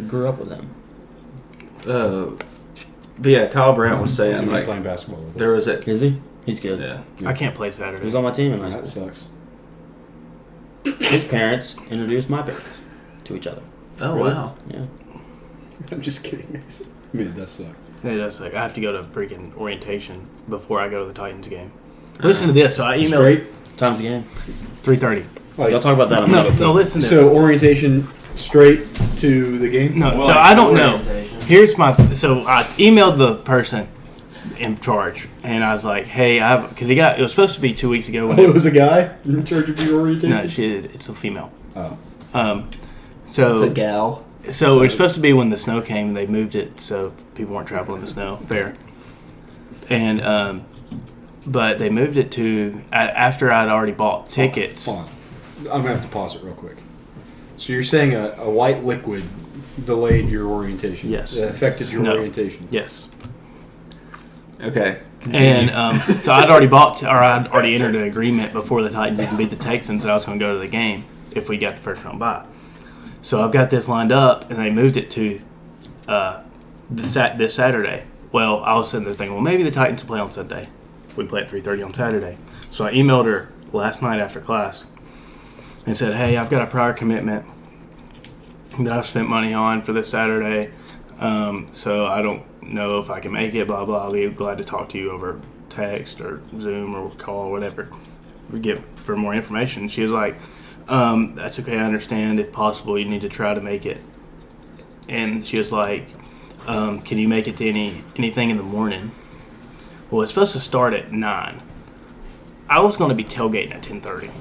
Grew up with him. But yeah, Kyle Brandt was He's saying gonna be like playing basketball with us. there was a Is he? He's good. yeah. I can't play He Saturday. was on my team in high That school. sucks. His parents introduced my parents to each other. Oh Really? wow. Yeah. I'm just kidding. I mean, it does suck. It does suck. I have to go to freaking orientation before I go to the Titans game. Listen to this. So I emailed Straight? Time's the game. 3:30. Like, Y'all talk about that on No, another no. Listen to this. so orientation straight to the game? No, so I don't know. Here's my. So I emailed the person in charge, and I was like, "Hey, because it was supposed to be 2 weeks ago when Oh, it was a guy in charge of your orientation? no, it's a female. Oh. So It's a gal. So it was supposed to be when the snow came. They moved it so people weren't traveling in the snow. Fair. And but they moved it to after I'd already bought tickets. Hold on. I'm going to have to pause it real quick. So you're saying a white liquid delayed your orientation? Yes. That affected your Snow. orientation? Yes. Okay. And so I'd already entered an agreement before the Titans even beat the Texans that I was going to go to the game if we got the first round bye. So I've got this lined up, and they moved it to this Saturday. Well, I was sitting there thinking, well, maybe the Titans will play on Sunday. We play at 3:30 on Saturday. So I emailed her last night after class and said, hey, I've got a prior commitment that I've spent money on for this Saturday, so I don't know if I can make it, blah, blah. I'll be glad to talk to you over text or Zoom or call or whatever for more information. She was like, that's okay, I understand. If possible, you need to try to make it. And she was like, can you make it to anything in the morning? Well, it's supposed to start at 9. I was going to be tailgating at 10:30.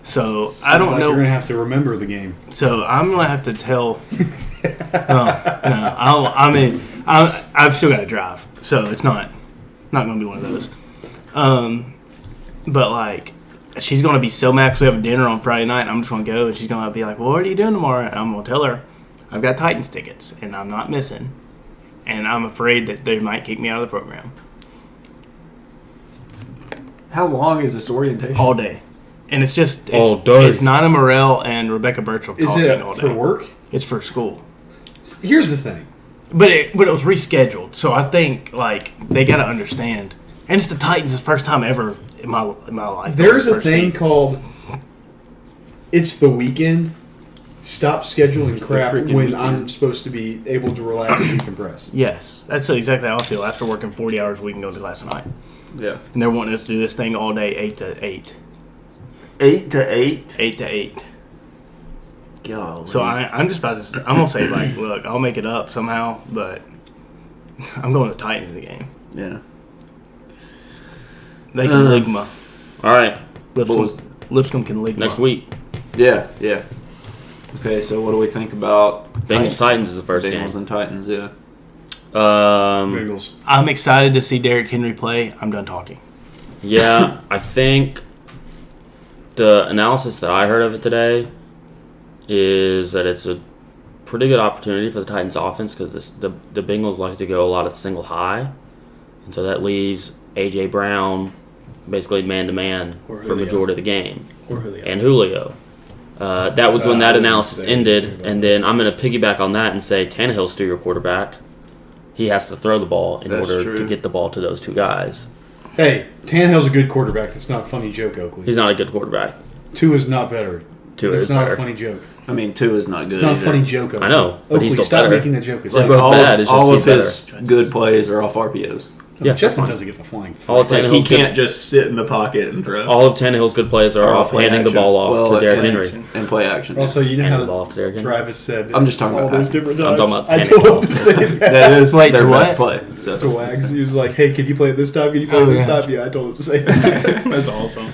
So I don't know. You're going to have to remember the game. So I'm going to have to tell. I've still got to drive. So it's not going to be one of those. But like, she's going to be so mad because we have a dinner on Friday night, and I'm just going to go, and she's going to be like, well, what are you doing tomorrow? And I'm going to tell her I've got Titans tickets, and I'm not missing. And I'm afraid that they might kick me out of the program. How long is this orientation? All day. And it's All day. It's Nana Morell and Rebecca Birchall Is talking it all day. for work? It's for school. Here's the thing. But it was rescheduled, so I think like they got to understand. And it's the Titans' it's the first time ever in my life. There's a First thing seat. called it's the weekend. Stop scheduling It's the crap freaking when weekend. I'm supposed to be able to relax and decompress. Yes, that's exactly how I feel after working 40 hours a week and going to class tonight. Yeah. And they're wanting us to do this thing all day, 8 to 8. 8 to 8. 8 to 8. God. So I'm just about to. I'm gonna say like, look, I'll make it up somehow, but I'm going to the Titans in the game. Yeah. They can ligma. All right. Lipscomb can ligma. Next week. Yeah. Yeah. Okay. So what do we think about Bengals Titans is the first Bengals game. and Titans? Yeah. Bengals. I'm excited to see Derrick Henry play. I'm done talking. Yeah, I think the analysis that I heard of it today is that it's a pretty good opportunity for the Titans offense because the Bengals like to go a lot of single high, And so that leaves A.J. Brown basically man-to-man Or for Julio. majority of the game. Or Julio. And Julio. That was when I that wouldn't analysis say ended. anything about And then I'm going to piggyback on that and say Tannehill's still your quarterback. He has to throw the ball in That's order true. to get the ball to those two guys. Hey, Tannehill's a good quarterback. That's not a funny joke, Oakley. He's not a good quarterback. Two is not better. Two That's is not better. a funny joke. I mean, 2 is not good. It's not a either. funny joke. Oakley. I know, but Oakley, he's still stop better. making the joke. It's Like, like, both all bad, of, it's just all he's of his good plays are off RPOs. Yeah. Justin doesn't give a flying fuck. All of Like, he Tannehill's can't good, just sit in the pocket and throw. all of Tannehill's good plays are off play handing the action. ball off Well, to Derrick and- Henry. And play action. Also, you know Handing the ball how off to Derrick Henry. Travis said. I'm just talking all about those passing. different I'm times. talking about I handing told him the to say that. that is Wait, their to best what? play. So. To Wags, he was like, "Hey, can you play it this time? Can you play it this time?" Yeah, I told him to say that. That's awesome.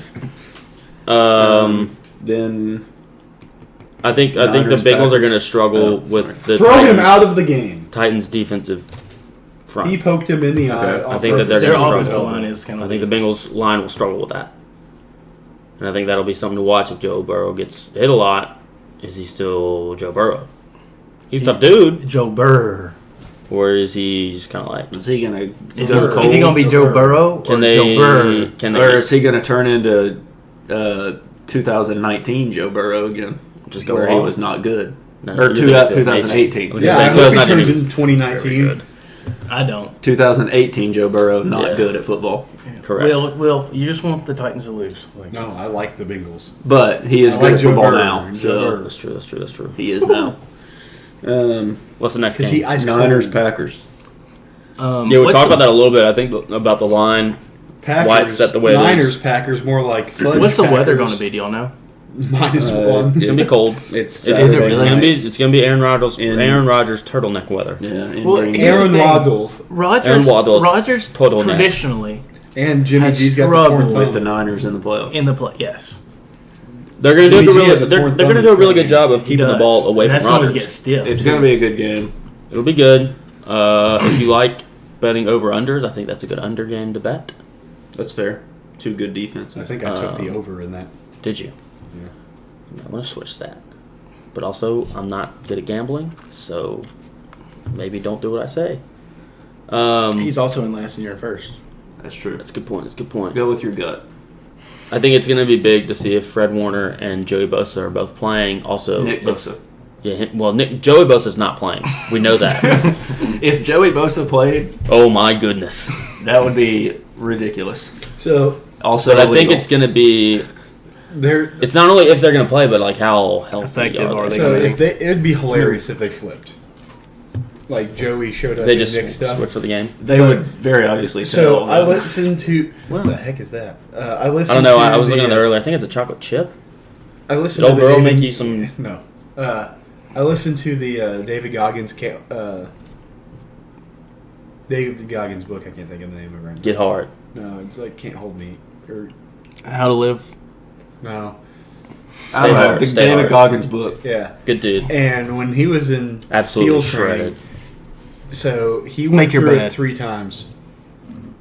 Then I think the Niners, Bengals are Packers. going to struggle with the Throw him Titans, out of the game. Titans defensive front. He poked him in the eye. Okay. I think that they're Their gonna struggle. offensive line is kind I of. think the Bengals line will struggle with that. And I think that'll be something to watch if Joe Burrow gets hit a lot. Is he still Joe Burrow? He's a tough dude. Joe Burr. Or is he just kind of like... is he gonna Is go cold? he going to be Joe Burrow or Can they... Joe Burr? Can or they is he gonna turn into 2019 Joe Burrow again? just go Where he off? was not good. No, Or you're thinking 2018. Okay. Yeah, Say I hope he 2019 turns was in 2019. I don't. 2018 Joe Burrow not Yeah. good at football. Correct. Will, you just want the Titans to lose. Like, No, I like the Bengals. But he is I good like at Joe football Burrow. now. Joe So Burrow. That's true, that's true, that's true. he is now. What's the next Because game? he ice Niners, cold. Packers. Yeah, we what's talked the- about that a little bit. I think about the line. Packers. Why it's set the way it is. Niners, Packers, more like fudge. What's the weather Packers. going to be? Do y'all know? -1. It's gonna be cold. It's Is it Saturday really? night. It's gonna be Aaron Rodgers. In- Aaron Rodgers turtleneck weather. Yeah, in Well, Green here's Bay. Aaron the thing. Rodgers Rogers Total net. traditionally and Jimmy Has G's got the struggled corn with thumb. the Niners in the playoffs. in the play. Yes, They're gonna do Jimmy a G really. has a They're torn gonna thumb do a really this good job of he keeping the does. ball away And that's from going to Rodgers. get stiff. It's too. going to be a good game. It'll be good. If you like betting over unders, I think that's a good under game to bet. That's fair. Two good defenses. I think I took the over in that. Did you? Yeah. I'm gonna switch that. But also, I'm not good at gambling, so maybe don't do what I say. He's also in last and you're in first. That's true. That's a good point. That's a good point. Go with your gut. I think it's going to be big to see if Fred Warner and Joey Bosa are both playing. Also, Nick Bosa. Joey Bosa's not playing. We know that. If Joey Bosa played, Oh my goodness! that would be ridiculous. So Also, But I think illegal. it's going to be. they're It's not only if they're going to play, but like how healthy Effective are are they? they? so if they it'd be hilarious if they flipped. Like Joey showed up They in just Nick stuff. switch for the game. They would very obviously So tell. I listened to what the heck is that? I I listened. don't know. To I was looking at the, that earlier. I think it's a chocolate chip. I listened Did to old the girl David- make you some? No. I listened to the David Goggins David Goggins book. I can't think of the name of it right now. Get hard. No, it's like Can't Hold Me. Or How to live. no. I don't Stay know. hard, The stay David hard. Goggins book. Yeah. Good dude. And when he was in Absolutely SEAL training, shredded. so he Make went your through bed. it 3 times.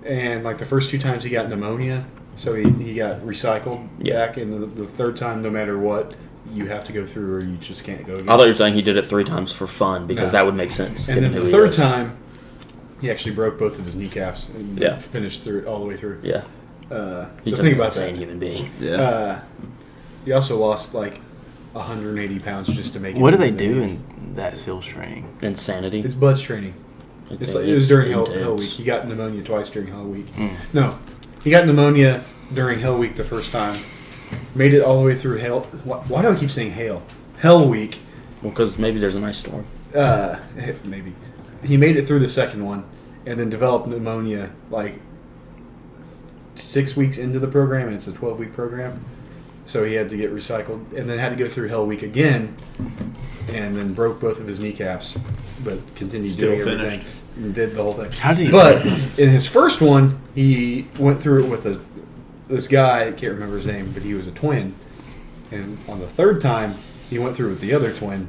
And like the first 2 times he got pneumonia, so he got recycled Yeah. back. And the third time, no matter what, you have to go through or you just can't go again. I thought you were saying he did it 3 times for fun because No. that would make sense. And given then who the he third is. time, he actually broke both of his kneecaps and Yeah. finished through it all the way through. Yeah. So He's think an about insane that. human being. Yeah. He also lost like 180 pounds just to make it. What do they into the do game. in that SEALs training? Insanity. It's Bud's training. It's like, it was during Hell Week. He got pneumonia twice during Hell Week. No, he got pneumonia during Hell Week the first time. Made it all the way through Hell. Why do I keep saying Hell Week. Well, because maybe there's an ice storm. Maybe. He made it through the second one and then developed pneumonia like 6 weeks into the program, and it's a 12-week program. So he had to get recycled and then had to go through Hell Week again and then broke both of his kneecaps, but continued Still doing everything. finished. And did the whole thing. How do you? But in his first one, he went through it with this guy, I can't remember his name, but he was a twin. And on the third time, he went through with the other twin,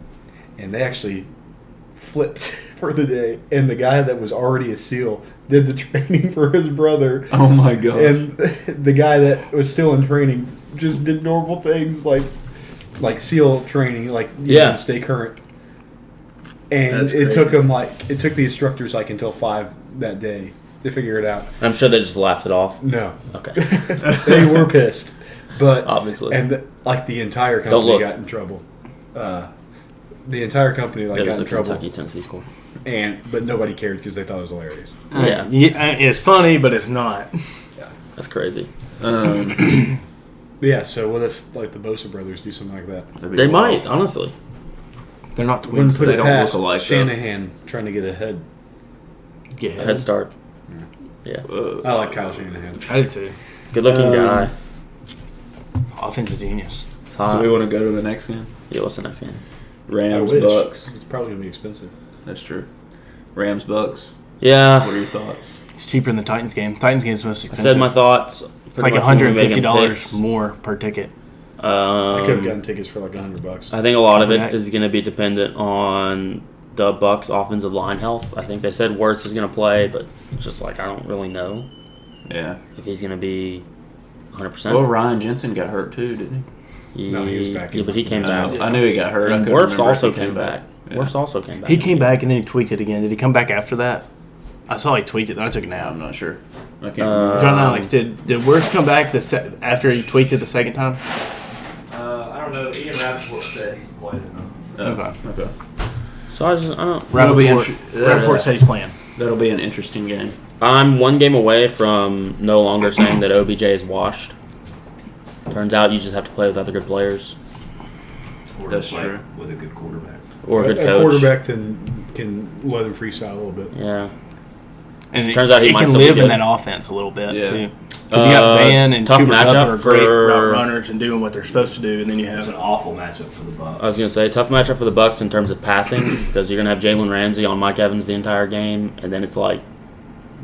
and they actually flipped for the day. And the guy that was already a SEAL did the training for his brother. Oh my god. And the guy that was still in training just did normal things like SEAL training, like Yeah. stay current. And That's it crazy. took him it took the instructors until 5 that day They figure it out. I'm sure they just laughed it off. No, Okay. they were pissed, but Obviously. and like the entire Don't company look. got in trouble. The entire company That got was in a trouble, Kentucky-Tennessee score. but nobody cared because they thought it was hilarious. Yeah. It's funny, but it's not. That's crazy. Yeah. So what if like the Bosa brothers do something like that? They might, honestly. They're not Wouldn't twins. put they it don't past look alike, though. Shanahan trying to get ahead. Get A head start. Yeah. I like Kyle Shanahan. I do too. Good-looking guy. Offensive genius. It's Do hot. we want to go to the next game? Yeah, what's the next game? Rams, I wish. Bucks. It's probably gonna be expensive. That's true. Rams, Bucks. Yeah. What are your thoughts? It's cheaper than the Titans game. Titans game is most I expensive. said my thoughts. It's like $150 more per ticket. I could have gotten tickets for like $100. I think a lot of it Something is going to be dependent on the Bucks' offensive line health. I think they said Wirtz is going to play, but it's just like I don't really know Yeah. if he's going to be 100%. Well, Ryan Jensen got hurt too, didn't he? No, he was back Yeah, in. but he came I back. know- I knew he got hurt. I And couldn't Wirfs remember if also he came back. Yeah. Wirfs also came back. He came back and then he tweaked it again. Did he come back after that? I saw he tweaked it. Then I took a nap. I'm not sure. I can't John Alex, did Wirtz come back after he tweaked it the second time? I don't know. Ian Rappaport said he's playing. Okay. Okay. So I don't. That'll be Rappaport said he's playing. That'll be an interesting game. I'm one game away from no longer saying that OBJ is washed. Turns out you just have to play with other good players That's true. With a good quarterback. or a good A coach. quarterback can let him freestyle a little bit. Yeah. And Turns out he it might can still be live in good. that offense a little bit Yeah. too. Because you got Van and tough Cooper Kupp matchup are great for- route runners and doing what they're supposed to do, and then you It's have an awful matchup for the Bucks. I was gonna say tough matchup for the Bucks in terms of passing because you're gonna have Jalen Ramsey on Mike Evans the entire game, and then it's like,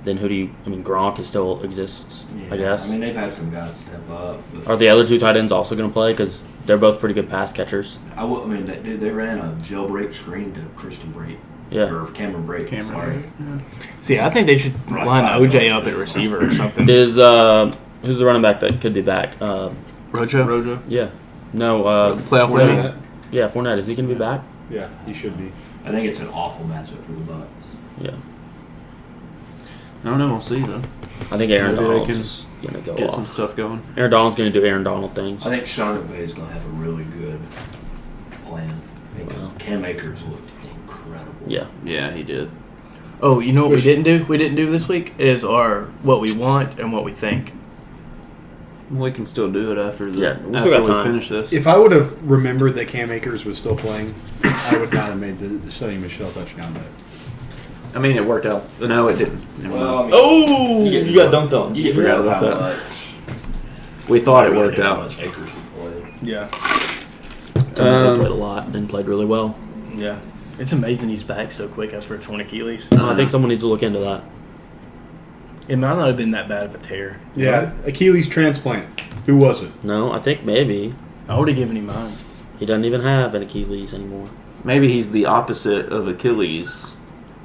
then who do you? I mean, Gronk is still exists, I guess. I mean, they've had some guys step up. But Are the other two tight ends also gonna play? Because they're both pretty good pass catchers. they ran a jailbreak screen to Christian Brake. Yeah. Or Cameron Brake. Cameron Sorry. See, I think they should Right, line 5 OJ yards. up at receiver or something. Is who's the running back that could be back? Rojo? Yeah. No. Playoff winning. Fournette? Yeah, Fournette. Is he gonna be back? Yeah, he should be. I think it's an awful matchup for the Bucks. Yeah. I don't know. We'll see though. I think Aaron Maybe they Donald's can is gonna go Get off. some stuff going. Aaron Donald's gonna do Aaron Donald things. I think Sean McVay is going to have a really good plan because Cam Akers looked incredible. Yeah. Yeah, he did. Oh, you know what we didn't do? We didn't do this week is our what we want and what we think. We can still do it after the Yeah, we after still got we time. finish this. If I would have remembered that Cam Akers was still playing, I would not have made the Sonny Michel touchdown bet. I mean, it worked out. No, it didn't. Never mind. Oh, you got dunked on. You forgot about that. Much, We thought it really worked didn't know out. how much Akers would play. Yeah. He played a lot and played really well. Yeah. It's amazing he's back so quick after a torn Achilles. I think someone needs to look into that. It might not have been that bad of a tear. Yeah, Achilles transplant. Who was it? No, I think maybe I would have given him mine. he doesn't even have an Achilles anymore. Maybe he's the opposite of Achilles,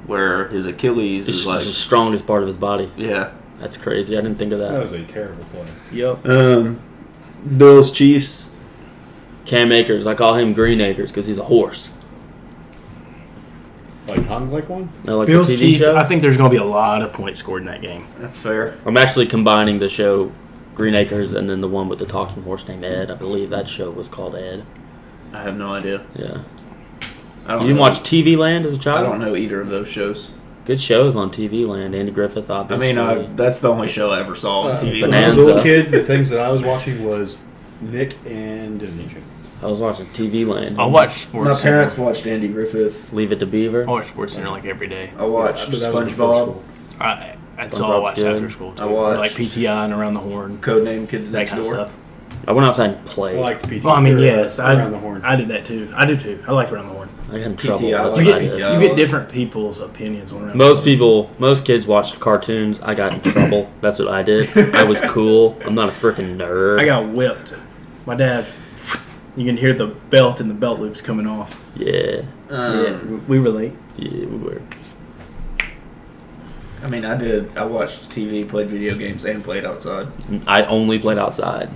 where his Achilles It's is like, the strongest part of his body. yeah. That's crazy. I didn't think of That that. was a terrible play. Yep. Bills Chiefs. Cam Akers. I call him Green Acres because he's a horse. Like hung like one? No, like Bills the TV Chiefs, show. I think there's going to be a lot of points scored in that game. That's fair. I'm actually combining the show Green Acres and then the one with the talking horse named Ed. I believe that show was called Ed. I have no idea. Yeah. I don't You didn't know. watch TV Land as a I child? don't know either of those shows. Good shows on TV Land. Andy Griffith, I obviously. mean, that's the only show I ever saw on TV. When I was a Bonanza. little kid, the things that I was watching was Nick and Disney Channel. I was watching TV Land. I watch Sports My Center. parents watched Andy Griffith. Leave It to Beaver. I watch Sports Center like every day. I watched But that was before SpongeBob. school. That's all I watch SpongeBob's after good. school, too. I watched- Like PTI and Around the Horn, Codename Kids that Next kind of Door. stuff. I went outside and played. I liked PT. Well, I mean, or, yes. Around the Horn. I did that, too. I do, too. I like Around the Horn. I got in trouble. PTI. That's You what I get- did. You get different people's opinions on Around Most the Horn. most kids watched cartoons. I got in trouble. That's what I did. I was cool. I'm not a freaking nerd. I got whipped. My dad, you can hear the belt and the belt loops coming off. Yeah. Yeah, we relate. Yeah, we were. I mean, I did. I watched TV, played video games, and played outside. I only played outside.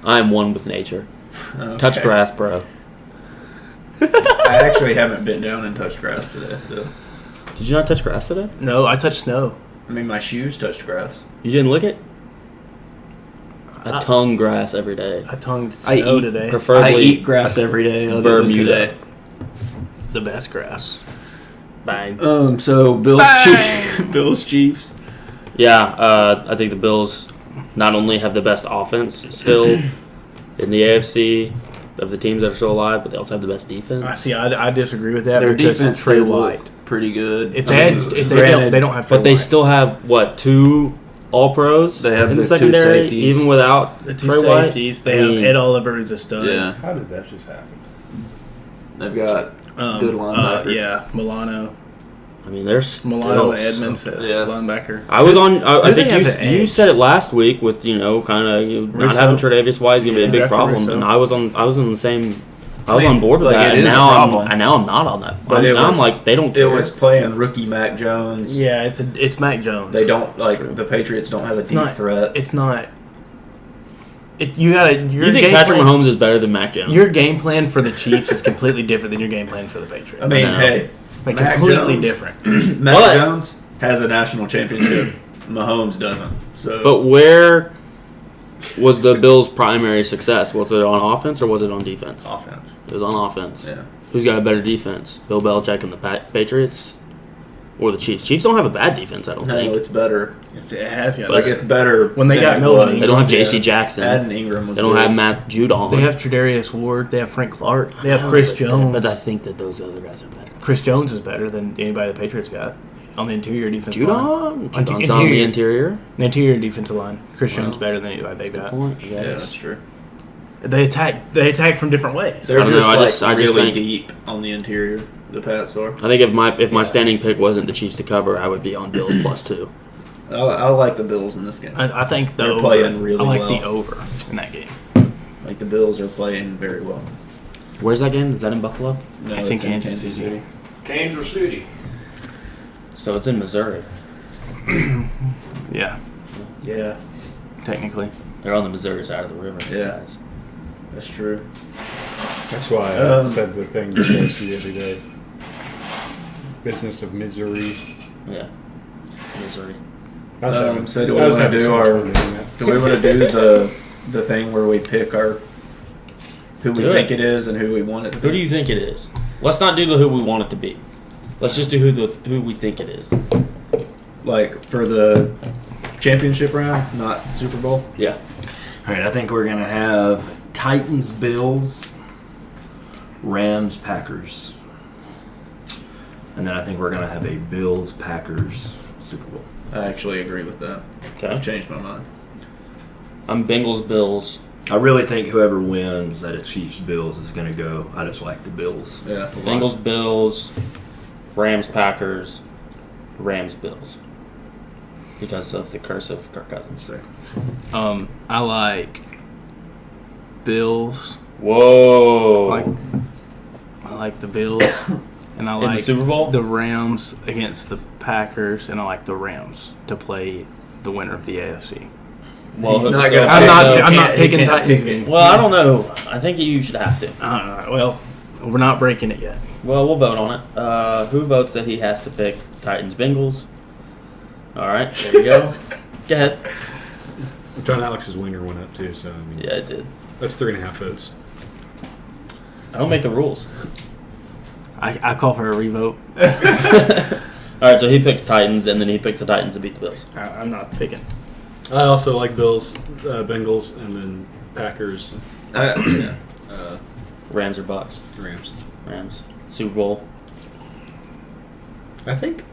I am one with nature. Okay. Touch grass, bro. I actually haven't been down and touched grass today. So Did you not touch grass today? No, I touched snow. I mean, my shoes touched grass. You didn't lick it? I tongue grass every day. I tongued I snow eat- today. Preferably I eat grass every day other than Bermuda. today. The best grass. Bang. So Bills Chiefs. Yeah, I think the Bills not only have the best offense still in the AFC of the teams that are still alive, but they also have the best defense. I see. I disagree with that. Their because defense Trey they White. look pretty good. If I they mean, had, if granted, they don't have Trey But they White. still have, what, 2 All-Pros They have in the the two secondary, safeties. even without the two Trey White? safeties. They I have mean, Ed Oliver, who's a stud. yeah, How did that just happen? they've got good linebackers. Yeah, Milano I mean, there's Edmonds at Yeah. linebacker. I was on. I Who think they have at you edge? said it last week with kind of not Russo? having Tre'Davious White is going to be a Yeah, big drafted problem, Russo. and I was on the same. I was I mean, on board with like, that, it and is a now problem. I'm not on that. But it now was- I'm like they don't It care. was playing rookie Mac Jones. Yeah, it's Mac Jones. They don't like true. the Patriots don't have a deep not- threat. It's not. You gotta. Your You think game Patrick plan, Mahomes is better than Mac Jones? Your game plan for the Chiefs is completely different than your game plan for the Patriots. I mean, No. hey, Like Mac completely Jones. different. Mac But- Jones has a national championship. Mahomes doesn't. So, But where was the Bills' primary success? Was it on offense or was it on defense? offense. It was on offense. Yeah. Who's got a better defense? Bill Belichick and the Patriots, or the Chiefs? Chiefs don't have a bad defense, I don't No, think. it's better. It has got. Like it's better When they than got it Melvin was. They don't have Yeah. J.C. Jackson. Adden Ingram was. They don't good. have Matt Judon. They have Tre'Davious Ward. They have Frank Clark. They have Chris Jones. But I think that those other guys are better. Chris Jones is better than anybody the Patriots got on the interior defensive line. Judon? Judon's on the Interior. interior. The interior defensive line. Chris Well, Jones better than anybody they got. Point, I Yeah, guess. that's true. They attack from different ways. They're I don't know, just I like just- I just really think- deep on the interior. The Pats are. I think if my standing pick wasn't the Chiefs to cover, I would be on Bills +2. I like the Bills in this game. I think the They're over. playing really I like well. the over in that game. Like the Bills are playing very well. Where's that game? Is that in Buffalo? No, It's in Kansas City. Kansas City. So it's in Missouri. Yeah, Yeah, technically. They're on the Missouri side of the river. Yeah. Guys. that's true. That's why I said the thing to Josie the other day. Business of misery. Yeah. Missouri. I was having- So do I we was want to having do so much our? fun doing that. Do we want to do the thing where we pick our who we Do think it. it is and who we want it to be? Who do you think it is? Let's not do the who we want it to be. Let's just do who we think it is. Like for the championship round, not Super Bowl? Yeah. All right, I think we're gonna have Titans, Bills, Rams, Packers, and then I think we're gonna have a Bills, Packers Super Bowl. I actually agree with that. I've Okay. changed my mind. I'm Bengals, Bills. I really think whoever wins that it's Chiefs Bills is gonna go. I just like the Bills. Yeah. Bengals, Bills, Rams, Packers, Rams, Bills. Because of the curse of Kirk Cousins. I like Bills. Whoa. I like the Bills, and I In the like Super Bowl? the Rams against the Packers, and I like the Rams to play the winner of the AFC. Well, He's not so- gonna I'm pick- not. he I'm not can't- he picking can't Titans. pick it. Well, I don't know. I think you should have to. I don't know. Well, we're not breaking it yet. Well, we'll vote on it. Who votes that he has to pick Titans, Bengals? All right, there we go. Go ahead. John Alex's winger went up too, so I mean, Yeah, it did. that's 3.5 votes. I don't make the rules. I call for a revote. All right, so he picked Titans, and then he picked the Titans to beat the Bills. I'm not picking. I also like Bills, Bengals, and then Packers, Yeah. Rams or Bucks? Rams. Rams. Super Bowl. I think.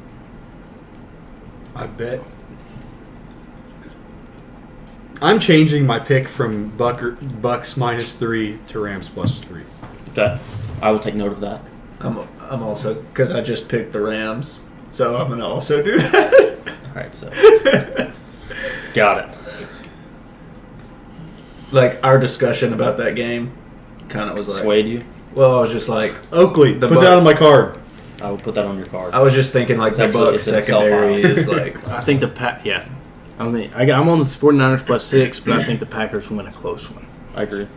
I bet. I'm changing my pick from Bucks -3 to Rams +3. Okay. I will take note of that. I'm also because I just picked the Rams, so I'm gonna also do that. All right, so. Got it. Like our discussion about that game, kind of was like, Swayed you? well, I was just like, Oakley, The put Bucks. that on my card. I will put that on your card. I was just thinking like the actually- Bucks it's a secondary self-file. is like, I think yeah. I'm on the 49ers +6, but I think the Packers will win a close one. I agree.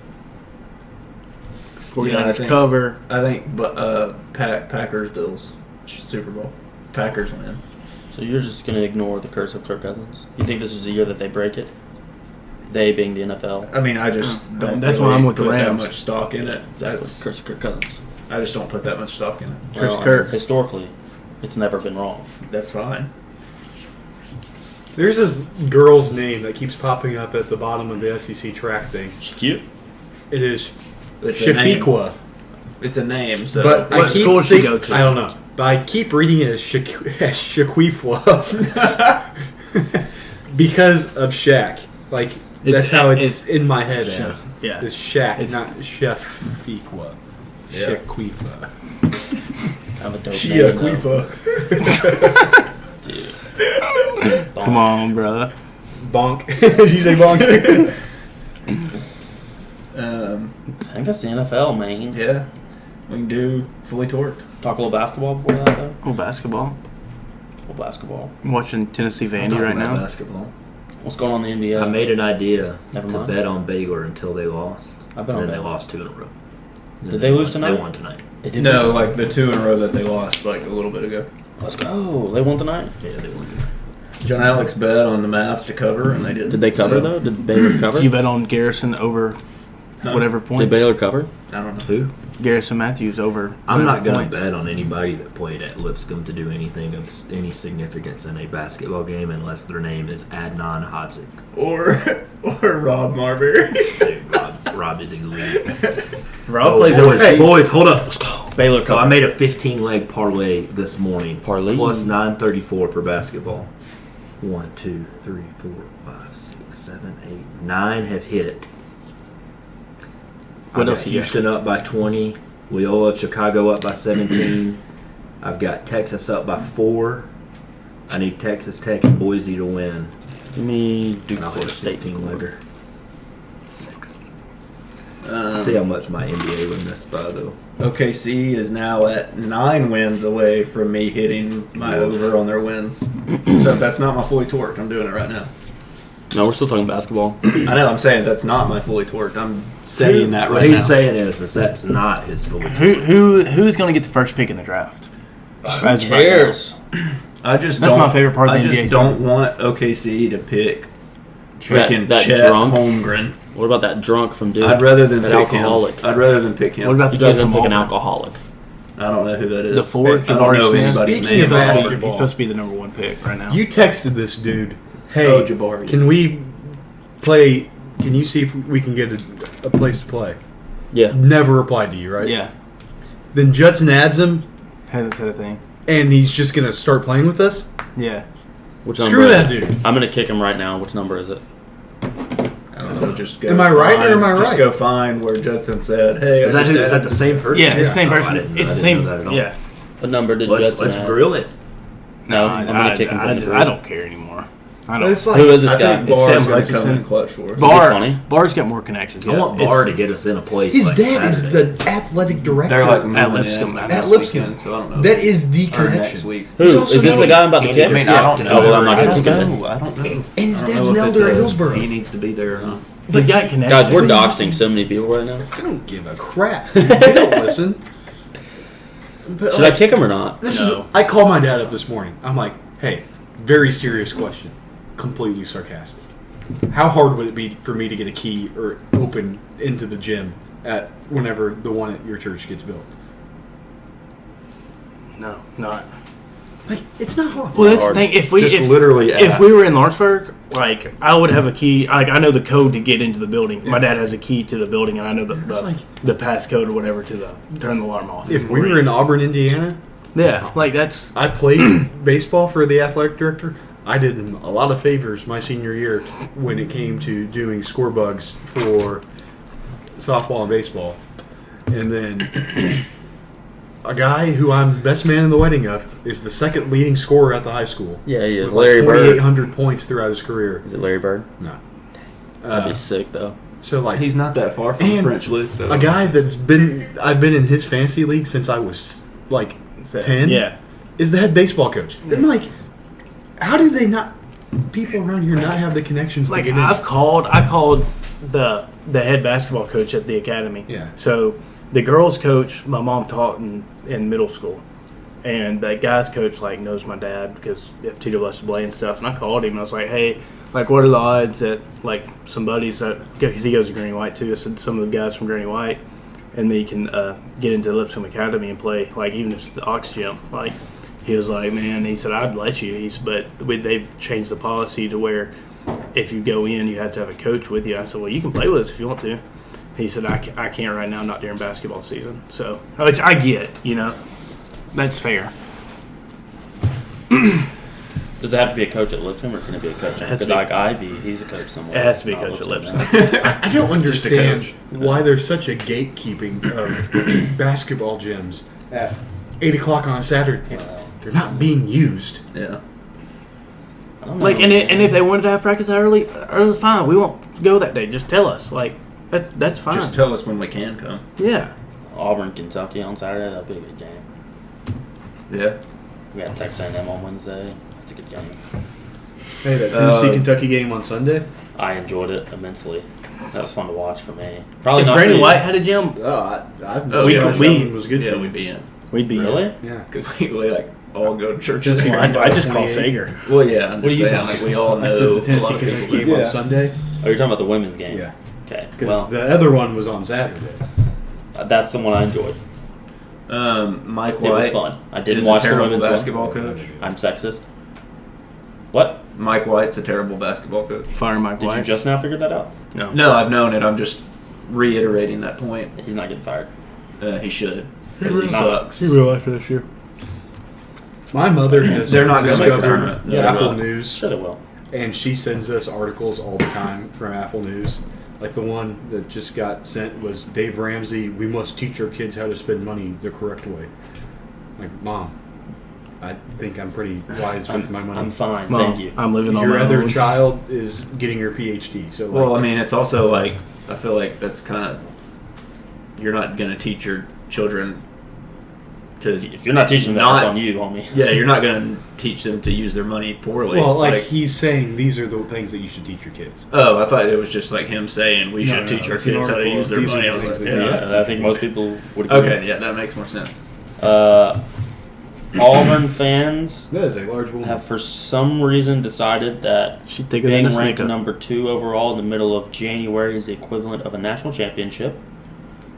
49ers think- cover. I think, but Packers Bills Super Bowl, Packers win. So you're just going to ignore the curse of Kirk Cousins? You think this is the year that they break it? They being the NFL. I mean, I just don't. That's why I'm with the put that Rams. much stock in it. Exactly. Curse of Kirk Cousins. I just don't put that much stock in it. Chris Kirk. Historically, it's never been wrong. That's fine. There's this girl's name that keeps popping up at the bottom of the SEC track thing. She's cute. It is It's a name. Shafiqua. It's a name. So But What I keep school does she go to? I don't know. But I keep reading it as Shaquifwa because of Shaq. Like that's how it's in my head Sha- as. yeah. It's Shaq, It's- not Shafiqua. Yeah. Shaquifa. I'm a dope Shia name, though. Quifa. Dude. Come on, brother. Bonk. Did you say bonk? I think that's the NFL, man. Yeah, we can do fully torqued. Talk a little basketball before that, though. Oh, basketball. A little basketball. I'm watching Tennessee Vandy Talking right about now. basketball. What's going on in the NBA? I made an idea Never to mind. bet on Baylor until they lost. I bet on and then they Baylor. lost 2 in a row. And Did then they lose won- tonight? They won tonight. They did No, win. like the 2 in a row that they lost like a little bit ago. Let's go. They won tonight. Yeah, they won tonight. John Alex bet on the Mavs to cover, and they did. Did they cover though? Did Baylor cover? You bet on Garrison over whatever points. Did Baylor cover? I don't know. Who? Garrison Matthews over. I'm not whatever going to points. bet on anybody that played at Lipscomb to do anything of any significance in a basketball game unless their name is Adnan Hodzik. Or Rob Marbury. Dude, Rob is elite. Rob Oh, plays boys, overseas. boys, hold up. Let's go. Baylor So covered. I made a 15-leg parlay this morning. Parlay? Plus 934 for basketball. 1, 2, 3, 4, 5, 6, 7, 8, 9 have hit. What I've else got you got? Houston up by 20. Loyola of Chicago up by 17. I've got Texas up by 4. I need Texas Tech and Boise to win. Give me Duke And I'll hit Florida a State 15-legger. 6. Um, See how much my NBA would miss by, though. OKC is now at 9 wins away from me hitting my over on their wins. So if that's not my fully torqued, I'm doing it right now. No, we're still talking basketball. I know, I'm saying that's not my fully torqued. I'm saying that What right he's now. saying is that's not his full Who's going to get the first pick in the draft? As of right now. Cares. I just That's don't, my favorite part of the I just NBA don't season. want OKC to pick That- freaking that Chet drunk? Holmgren. What about that drunk from Duke? I'd rather than that pick alcoholic. him. I'd rather than pick him. What about the You kid guys from didn't pick an Auburn? alcoholic. I don't know who that is. The forward, I don't Jabari know Smith. anybody's Speaking name. of basketball. He's supposed to be the number 1 pick right now. You texted this dude. Hey, Oh, Jabari. can we play? Can you see if we can get a place to play? Yeah. Never replied to you, right? Yeah. Then Judson adds him, Hasn't said a thing. and he's just gonna start playing with us. Yeah. Which Screw number is that it? dude. I'm gonna kick him right now. Which number is it? I don't know. Just go. Am I right or find- am I Just right? go find where Judson said, "Hey, Is I that, just is that added the same person? Yeah, it's the same Oh, I person. didn't- It's I the didn't same. know that at all. Yeah. What number did Let's Judson add? grill it. No, I'm gonna kick him from the grill. I don't care anymore. I don't. It's like Who is this I guy? think It Barr's says going to Hutchinson. come in clutch for us. Bar. funny? Bar's got more connections. I want Yeah, Barr it's- to get us in a place. His like dad is Saturday. the athletic director. They're like At moving Lipscomb. in At this Lipscomb. weekend, so I don't know. That is the Or next connection. week. Who He's is also this? The not- guy I'm about to I kick? I mean, I don't know. Oh, well, I'm not I gonna don't kick him. know. I don't know. And his I don't dad's know an if elder at it's Hillsborough. He needs to be there or not. He's got connections. Guys, we're doxing so many people right now. I don't give a crap. They don't listen. But, Should I kick him or not? This No. is. I called my dad up this morning. I'm like, hey, very serious question, completely sarcastic. How hard would it be for me to get a key or open into the gym at whenever the one at your church gets built? No, not. Like, it's not hard. Well, that's the thing. If we Just if, literally if ask. we were in Lawrenceburg, like I would have a key. Like I know the code to get into the building. My dad has a key to the building, and I know It's like- the passcode or whatever to the turn the alarm off. If we were in Auburn, Indiana, yeah, like that's I played baseball for the athletic director. I did him a lot of favors my senior year when it came to doing score bugs for softball and baseball. And then a guy who I'm best man in the wedding of is the second leading scorer at the high school. Yeah, he is. With Larry like Bird. 2,800 points throughout his career. Is it Larry Bird? No. That'd be sick though. So like He's not that far from And French Luke, though. a guy I've been in his fantasy league since I was like 10. Yeah. Is the head baseball coach. I'm like, how do they not? People around here not have the connections Like to get in. I called the head basketball coach at the academy. Yeah. So the girls coach my mom taught in middle school, And that guy's coach like knows my dad because of TWSA and stuff. And I called him and I was like, hey, like what are the odds that like some buddies that because he goes to Granny White too. I said some of the guys from Granny White and me can get into Lipscomb Academy and play like even if it's the Ox Gym. Like he was like, man, he said I'd let you. But they've changed the policy to where if you go in, you have to have a coach with you. I said, well, you can play with us if you want to. He said, I can't right now, not during basketball season. So, which I get, that's fair. Does it have to be a coach at Lipscomb, or can it be a coach at like Ivy? He's a coach somewhere. It has to be a coach at Lipscomb. I don't understand why there's such a gatekeeping of basketball gyms at 8 o'clock on a Saturday. They're not being used. Yeah. Like, and if they wanted to have practice early, fine. We won't go that day. Just tell us. Like, that's fine. Just tell us when we can come. Yeah. Auburn, Kentucky on Saturday. That'd be a good game. Yeah. We got Texas A&M on Wednesday. That's a good game. Hey, that Tennessee-Kentucky game on Sunday? I enjoyed it immensely. That was fun to watch for me. Probably if not Granny for you. White had a gym, We was good for we'd be in. we'd be Really? in. Yeah. Because we like all go to church. Just here. I just call Sager. Well, yeah. I'm What just are you saying, talking like we all know I said the a lot of Tennessee-Kentucky people game live on Sunday. Oh, you're talking about the women's game? Yeah. Okay. Because Well, the other one was on Saturday. that's the one I enjoyed. Mike It was White fun. I didn't is watch a the terrible women's basketball one. coach. I'm sexist. What? Mike White's a terrible basketball coach. Fire Mike Did White. you just now figure that out? No, I've known it. I'm just reiterating that point. He's not getting fired. He should. Because he sucks. will after this year. My mother has They're not gonna make the discovered tournament. No, they Apple won't. News, Sure, it will. and she sends us articles all the time from Apple News. Like the one that just got sent was Dave Ramsey, we must teach our kids how to spend money the correct way. Like, Mom, I think I'm pretty wise with my money. I'm fine. Mom, Thank you. I'm living on Your my other own. child is getting her PhD. So, Well, I mean, it's also like I feel like that's kind of you're not gonna teach your children to. If you're not teaching that, Not- it's on you, homie. Yeah, you're not gonna teach them to use their money poorly. well, like he's saying, these are the things that you should teach your kids. Oh, I thought it was just like him saying we should teach our it's an kids how to article. use their These are money. I the was things like, that yeah. I think most people would agree. Okay, yeah, that makes more sense. Auburn fans That is a large woman. have for some reason decided that She's thicker being than a ranked snake. number 2 overall in the middle of January is the equivalent of a national championship.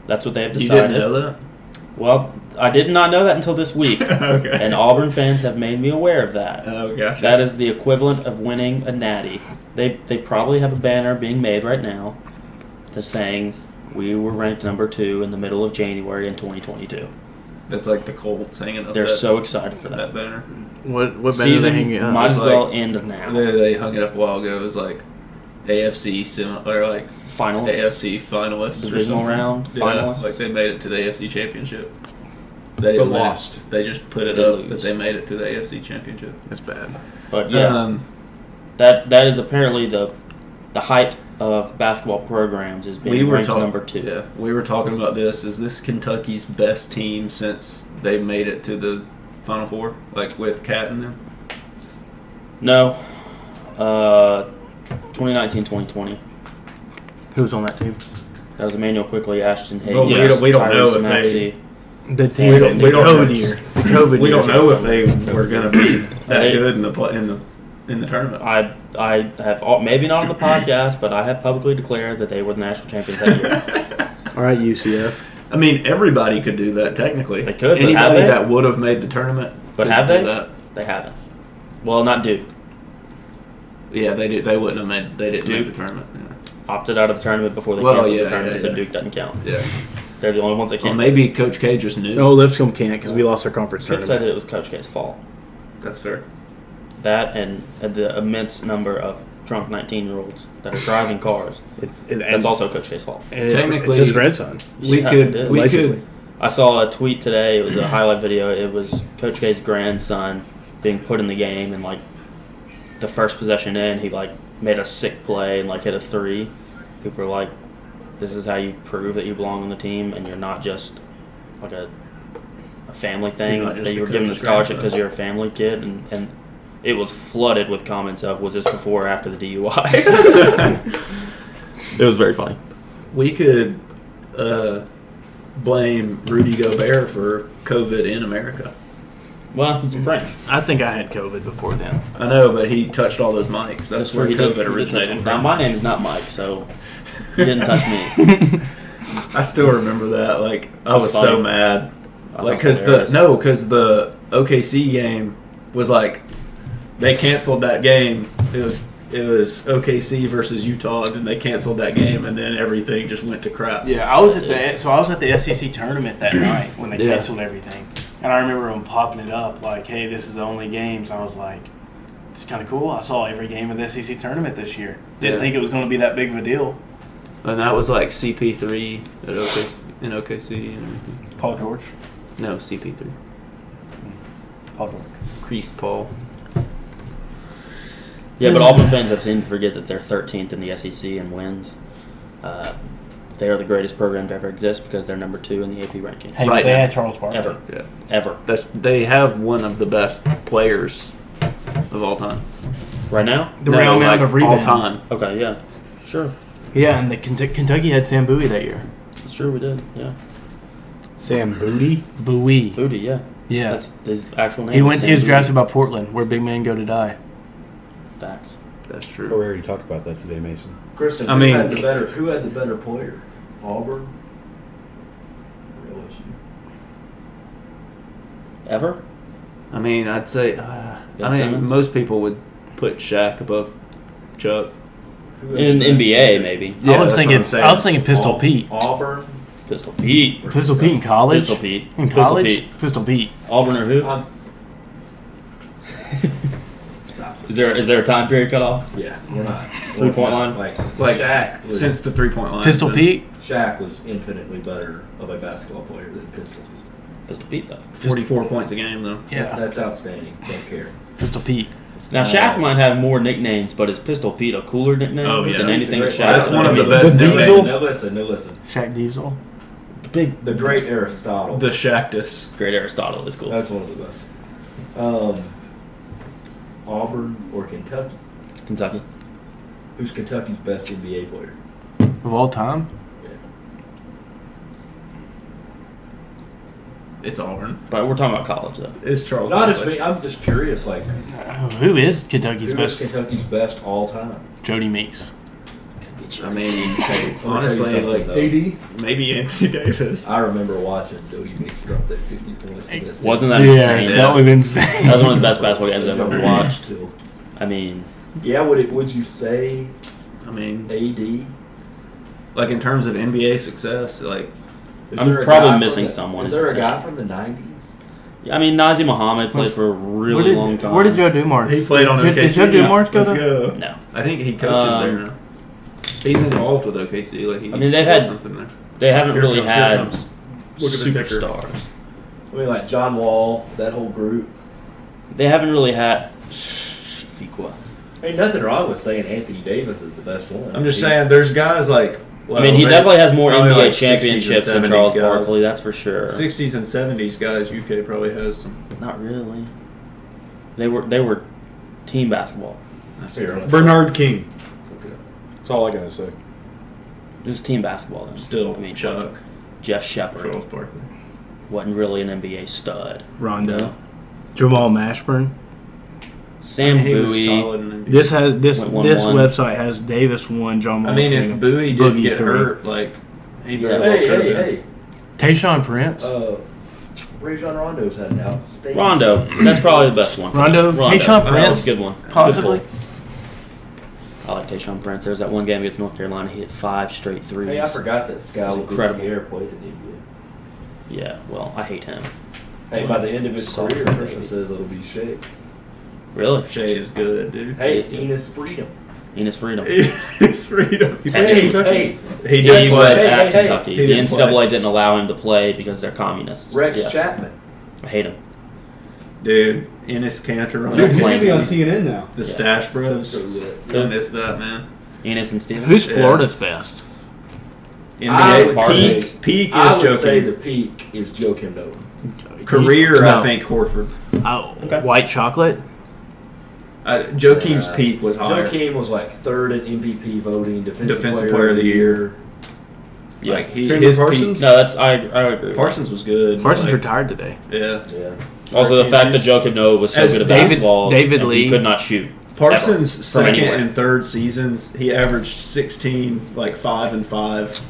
That's what they have You decided. didn't know that? Well, I did not know that until this week. Okay. And Auburn fans have made me aware of that. Oh, gotcha. That is the equivalent of winning a natty. They probably have a banner being made right now that's saying we were ranked number 2 in the middle of January in 2022. That's like the Colts hanging up. They're that, so excited for that. that banner. What banner they Season hanging up? might as It's well like- end now. They hung it up a while ago. It was like AFC or like Finals, AFC finalists, or divisional something. round, Yeah, finalists. like they made it to the AFC championship. They But didn't win it. lost. They just put it They up lose. that they made it to the AFC championship. That's bad. But yeah, that is apparently the height of basketball programs is being ranked number 2. Yeah, we were talking about this. Is this Kentucky's best team since they made it to the Final Four, like with Cat and them? No, 2019-2020. Who's on that team? That was Emmanuel Quickly, Ashton Hayes. But we don't know if they- The team- we don't COVID know. year. The COVID We year. don't know if they were going to be that They- good in the tournament. I have maybe not on the podcast, but I have publicly declared that they were the national champions that year. All right, UCF. I mean, everybody could do that technically. They could, but Anybody have they? that would have made the tournament. But could have do they? That. They haven't. Well, not Duke. Yeah, they did. They wouldn't have made. They didn't Duke? make the tournament. Opted out of the tournament before they Well, canceled yeah, the tournament, yeah, so yeah. Duke doesn't count. Yeah. They're the only ones that Well, can't. maybe Coach K just knew. No, Lipscomb can't because we lost our conference Could say tournament. that it was Coach K's fault. That's fair. That and the immense number of drunk 19-year-olds that are driving cars. That's also Coach K's fault. And it's Technically- his grandson. We Yeah, could. it is. We Allegedly. could. I saw a tweet today. It was a highlight video. It was Coach K's grandson being put in the game, and like the first possession in, he like made a sick play and like hit a 3. People were like, "This is how you prove that you belong on the team, and you're not just like a family thing. You're not just That you the were given the coach's scholarship grandson." because you're a family kid." And it was flooded with comments of, "Was this before or after the DUI?" It was very funny. We could blame Rudy Gobert for COVID in America. Well, he's French. I think I had COVID before then. I know, but he touched all those mics. That's where he COVID did. originated Now, from. my name is not Mike, so he didn't touch me. I still remember that. Like, I was so funny. mad. I Like, thought it was because hilarious. the OKC game was like, they canceled that game. It was OKC versus Utah, and they canceled that game, and then everything just went to crap. Yeah, I was at the SEC tournament that night when they Yeah. canceled everything, and I remember them popping it up like, "Hey, this is the only games." I was like, "It's kind of cool." I saw every game of the SEC tournament this year. Didn't Yeah. think it was going to be that big of a deal. And that was like CP3 at in OKC and everything. Paul George. No, CP3. Paul George. Crease Paul. Yeah, but Auburn fans have seemed to forget that they're 13th in the SEC in wins. They are the greatest program to ever exist because they're number 2 in the AP rankings. Hey, Right they now. had Charles Barkley. Ever. Yeah. Ever. They have one of the best players of all time. Right now? The real amount of all rebound. time. Okay, yeah. Sure. Yeah, and the Kentucky had Sam Bowie that year. That's true, we did. Yeah. Sam Bowie. Bowie. Booty, yeah. Yeah. That's his actual name. He is went. Sam He was Booty. drafted by Portland, where big men go to die. Facts. That's Oh, we true. already talked about that today, Mason. Kristen, I mean- who had the better player? Auburn or LSU? Ever? I mean, I'd say. Ben Simmons? most people would put Shaq above Chuck. Who had In the best NBA, player? maybe. Yeah, I was that's thinking. what I'm saying. I was thinking Pistol Pete. Auburn. Pistol Pete. Pistol Pete in college. Pistol Pete. In Pistol college. Pete. Pistol Pete. Auburn or who? I'm- Is there a time period cut off? Yeah, we're not. 3-point line? Like Shaq was, since the 3-point line. Pistol but Pete. Shaq was infinitely better of a basketball player than Pistol Pete. Pistol Pete, though. 44 points a game though. That's outstanding. Don't care. Pistol Pete. Now, Shaq might have more nicknames, but is Pistol Pete a cooler nickname Oh, yeah. than anything Great- Shaq? That's one of the I mean, best The nicknames. Diesel? No, listen. Shaq Diesel. Big, The great Aristotle. The Shaqtus. great Aristotle is cool. That's one of the best. Auburn or Kentucky? Kentucky. Who's Kentucky's best NBA player? Of all time. It's Auburn. But we're talking about college, though. It's Charles. Not as Barkley. me. I'm just curious. Like, Who is Kentucky's who is best? Kentucky's best all time? Jody Meeks. I mean, Hey, honestly, let me tell you like something, AD? maybe Anthony Davis. though. I remember watching Jody Meeks drop that 50 points. against Wasn't that Yes, insane? that was insane. That was one of the best basketball games I've ever watched. Still. I mean, Yeah, would you say I mean, AD? like in terms of NBA success, like Is I'm there a probably guy from missing the- someone. Is there a guy from the 90s? I mean, Nazi Muhammad played for a really long time. Where did Joe Dumars? he played on Did OKC. Joe Dumars go Let's there? go. No. I think he coaches there now. He's involved with OKC. Like he I mean, they've does had- something there. They haven't Here really comes, here had comes. Look at the ticker. superstars. I mean, like John Wall, that whole group. They haven't really had Shafiqua. Ain't nothing wrong with saying Anthony Davis is the best one. I'm just saying, there's guys like. I mean, he definitely has more probably NBA like 60s and championships than 70s Charles guys. Barkley. That's for sure. 60s and 70s guys, UK probably has some. Not really. They were team basketball. Here, Bernard King. That's all I gotta say. It was team basketball. Though. Still, I mean, Chuck, Jeff Shepard Charles Barkley. wasn't really an NBA stud. Rondo. No. Jamal Mashburn. Sam He was Bowie. solid in NBA. This has this Went 1-1. this website has Davis won, Jamal. I mean, 2, if Bowie didn't Boogie get 3. hurt, like he very Yeah. well hey, could hey, have been. hey. Tayshaun Prince. Rajon Rondo's had an outstanding. Rondo. That's probably the best one. Rondo. Tayshaun That's Prince. a good one. Possibly. Good pull. I like Tayshaun Prince. There's that one game against North Carolina. He hit 5 straight threes. Hey, I forgot that Scal It was incredible. Air played in the NBA. Yeah, well, I hate him. Hey, by the end of his Soft career, Monday. Christian says it'll be Shea. Really? Shea is good, dude. Hey, He is good. Enos Freedom. Enos Freedom. It's freedom. Hey, Hey, He He did was play. hey, at hey. Kentucky. He The didn't NCAA play. didn't allow him to play because they're communists. Rex Yes. Chapman. I hate him. Dude, Ennis Cantor on Dude, he playing should be on the CNN now. Stash Bros. Yeah. I miss that, man. Enos and Steele. Who's Yeah. Florida's best? I NBA would say- peak I is would say Joakim. the peak is Joakim Noah. Career, No. I think Horford. Oh, Okay. White chocolate. Joakim's peak was higher. Joakim was like third in MVP voting, defensive Defensive player of the year. Yeah. Like Chandler his Parsons? peak, No, that's I agree. With Parsons was good. Parsons like, retired today. Yeah. Yeah. that. Also, the fact that Jokic Noah was so As good at David- basketball, David and Lee- he could not shoot. Parsons' From second anywhere. and third seasons, he averaged 16, like 5 and 5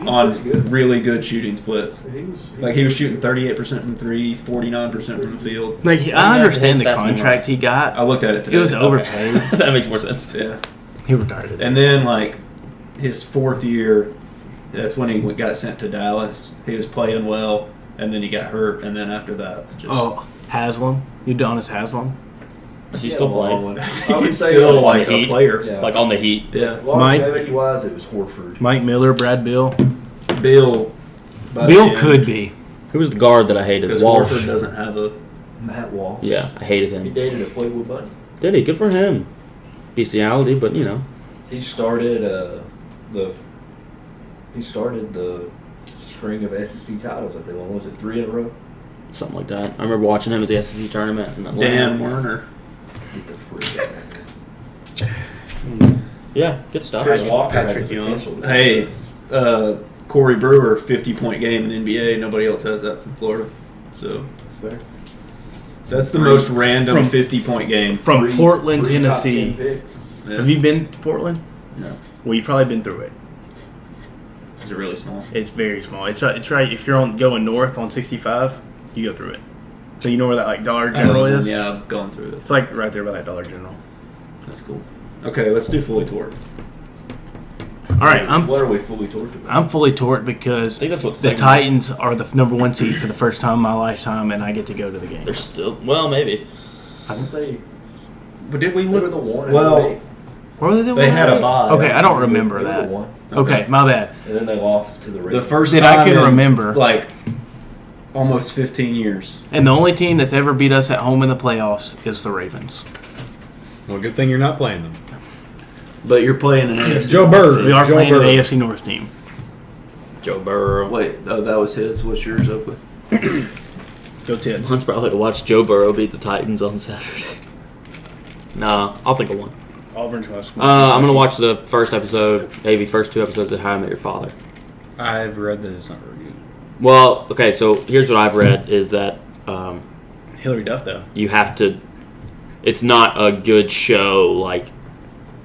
on pretty good. really good shooting splits. He was shooting 38% from three, 49% from the field. Like Yeah, I understand his the stats contract he I got. looked at it today. It was overpaid. That makes more sense. Yeah. He retired today. And then, like, his fourth year, that's when he got sent to Dallas. He was playing well, and then he got hurt, and then after that, just Haslam, Udonis Haslam. Is he still playing? I think he's still like a Heat. player. Yeah. Like on the Heat? Yeah. Longevity-wise, it was Horford. Mike Miller, Brad Bill. Bill. by the Bill end, could be. Who was the guard that I hated? because Walsh. Horford doesn't have a. Matt Walsh. Yeah, I hated He him. dated a Playboy bunny. Did he? Good for him. Bestiality, but you know. He started the string of SEC titles. I think what was it, 3 in a row? Something like that. I remember watching him at the SEC tournament. And Dan Werner. Get the freak out. Yeah, good stuff. Chris Walker had Patrick the Ewing. potential to be Hey, good. Corey Brewer, 50-point game in the NBA. Nobody else has that from Florida. So That's fair. that's the most random From- 50-point game. From Portland, Three top 10 Tennessee. picks. Yeah. Have you been to Portland? No. Well, you've probably been through it. Is it really small? It's very small. It's right. If you're going north on 65, you go through it. So you know where that like Dollar General is? Yeah, I've gone through it. It's like right there by that Dollar General. That's cool. Okay, let's do fully torqued. All right, I'm What are we fully torqued about? I'm fully torqued because I think that's what the segment- Titans are the number 1 seed for the first time in my lifetime, and I get to go to the game. They're still maybe. Haven't they? But did we They were look? the one. and Well, the eight. Where were they? they had a bye. Okay, I don't remember They were that. the one. Okay, my bad. And then they lost to the Ravens. The first That time I can in, remember. like almost 15 years. And the only team that's ever beat us at home in the playoffs is the Ravens. Well, good thing you're not playing them. But you're playing an AFC. Joe Burrow. We are Joe playing Burrow. an AFC North team. Joe Burrow. Wait, oh, that was his. What's yours, Oakley? Go Tids. Hunt's probably to watch Joe Burrow beat the Titans on Saturday. Nah, I'll think of one. Auburn's going to I'm gonna watch the first episode, maybe first 2 episodes of How I Met Your Father. I've read that it's not very good. Well, okay, so here's what I've read is that Hillary Duff, though. you have to. It's not a good show, like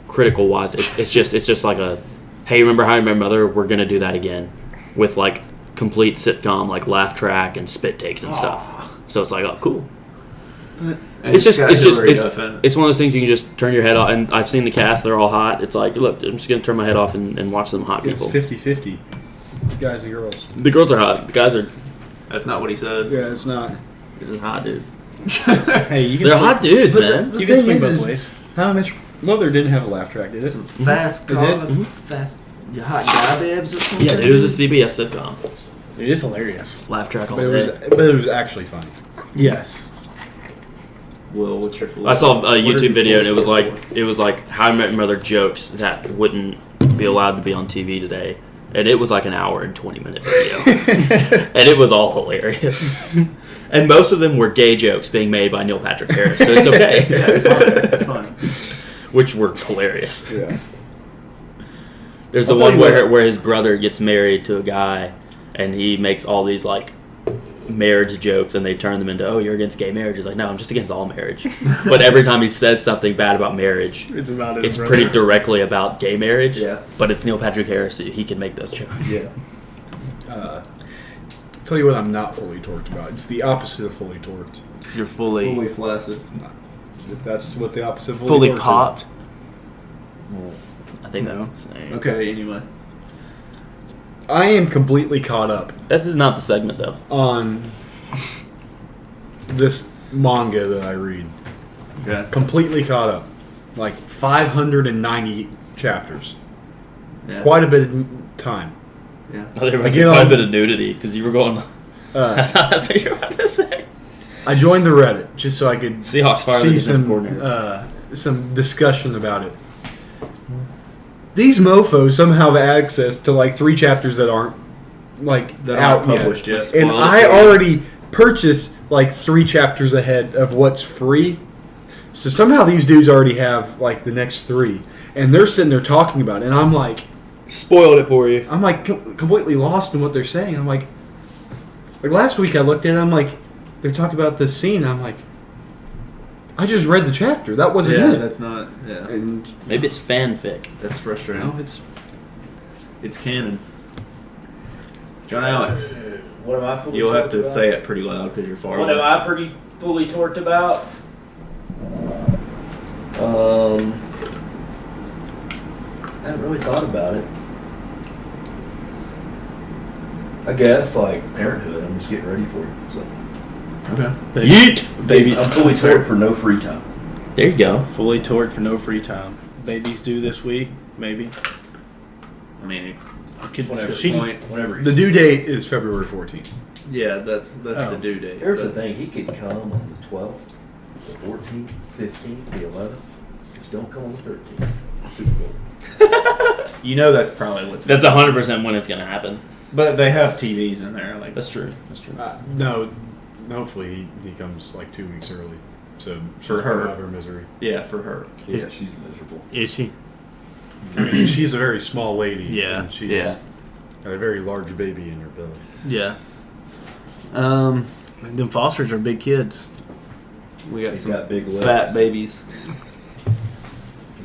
critical wise. It's just like a, hey, remember How I Met Your Mother? We're gonna do that again, with like complete sitcom, like laugh track and spit takes and stuff. So it's like, oh, cool. It's one of those things you can just turn your head off. And I've seen the cast; they're all hot. It's like, look, I'm just gonna turn my head off and watch some hot It's people. 50-50. Guys and girls. The girls are hot. The guys are That's not what he said. Yeah, it's not. just hot, dude. Hey, you can They're hot dudes, But man. the You can thing swing is, both ways. How much Mother didn't have a laugh track, did it? Fast, It did? fast, hot guy babs or something. Yeah, dude, it was a CBS sitcom. It is hilarious. Laugh track all But it day. was actually funny. Yes. Well, what's your I saw a what are YouTube you video and fully it was like How I Met Your Mother jokes that wouldn't be allowed to be on TV today, and it was like an hour and 20-minute video, and it was all hilarious. And most of them were gay jokes being made by Neil Patrick Harris, so it's okay. Yeah, it's fine. It's fine. Which were hilarious. Yeah. There's I'll the tell one you where what. where his brother gets married to a guy, and he makes all these like marriage jokes, and they turn them into, oh, you're against gay marriage. He's like, no, I'm just against all marriage. But every time he says something bad about marriage, It's about it's pretty directly about gay marriage. Yeah. But it's Neil Patrick Harris. He can make those jokes. Yeah. Tell you what I'm not fully torqued about. It's the opposite of fully torqued. You're fully Fully flaccid. If that's what the opposite of fully torqued is. popped. I think No. that's insane. Okay, anyway. I am completely caught up This is not the segment, though. on this manga that I read. Okay. Completely caught up. Like 590 chapters. Yeah. Quite a bit of time. Yeah. There was Again, quite a I'm- bit of nudity, because you were going... That's what you're about to say. I joined the Reddit just so I could Seahawks fire the see defensive coordinator. some discussion about it. These mofos somehow have access to like 3 chapters that aren't like That out aren't published yet. And Spoiled I for you. already purchased like 3 chapters ahead of what's free. So somehow these dudes already have like the next 3, and they're sitting there talking about it, and I'm like, Spoiled it for you. I'm like completely lost in what they're saying. I'm like last week I looked at it, I'm like, they're talking about this scene. I'm like, I just read the chapter. That wasn't it. That's not. Yeah, And Maybe it's fanfic. that's frustrating. no, It's canon. John Alex, What am I fully you'll have torqued to about? say it pretty loud because you're far What am away. I pretty fully torqued about? I haven't really thought about it. I guess like parenthood. I'm just getting ready for it. So Okay. Yeet! Baby, I'm fully torqued for no free time. There you go. fully torqued for no free time. Baby's due this week, maybe. I mean, Could, Whenever, she, whenever. the due date is February 14th. yeah, that's Oh. the due date. Here's the but- thing. He could come on the 12th, the 14th, 15th, the 11th. Just don't come on the 13th. Super Bowl. You know that's probably what's. That's 100% when it's gonna happen. But they have TVs in there. Like That's true. That's true. No, hopefully he comes like 2 weeks early. So For she's her. out of her misery. yeah, for her. Yeah, she's miserable. is she? I mean, she's a very small lady. Yeah. And she's Yeah. got a very large baby in her belly. Yeah. Um, Them Fosters are big kids. we got He's some got big lips. fat babies.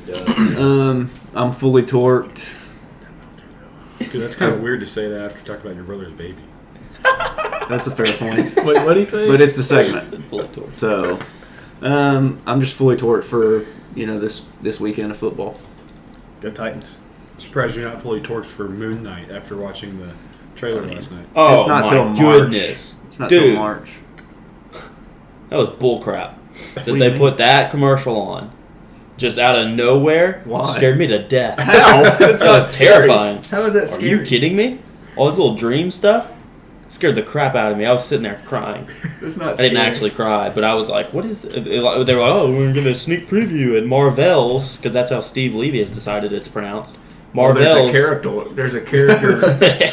He does. I'm fully torqued. Dude, that's kind of weird to say that after talking about your brother's baby. That's a fair point. Wait, what did he say? But it's the segment. Fully torqued. So, I'm just fully torqued for this weekend of football. Go Titans. I'm surprised you're not fully torqued for Moon Knight after watching the trailer last night. Oh It's not my till March. goodness. It's not Dude. till March. That was bullcrap. That do you they mean? put that commercial on just out of nowhere. Why? Scared me to death. How? That's That not was scary. terrifying. How is that Are scary? you kidding me? All this little dream stuff scared the crap out of me. I was sitting there crying. It's not. I didn't actually cry, but I was like, "What is?" They were like, "Oh, we're gonna give a sneak preview at Marvell's," because that's how Steve Levy has decided it's pronounced. Well, Marvell's. there's a character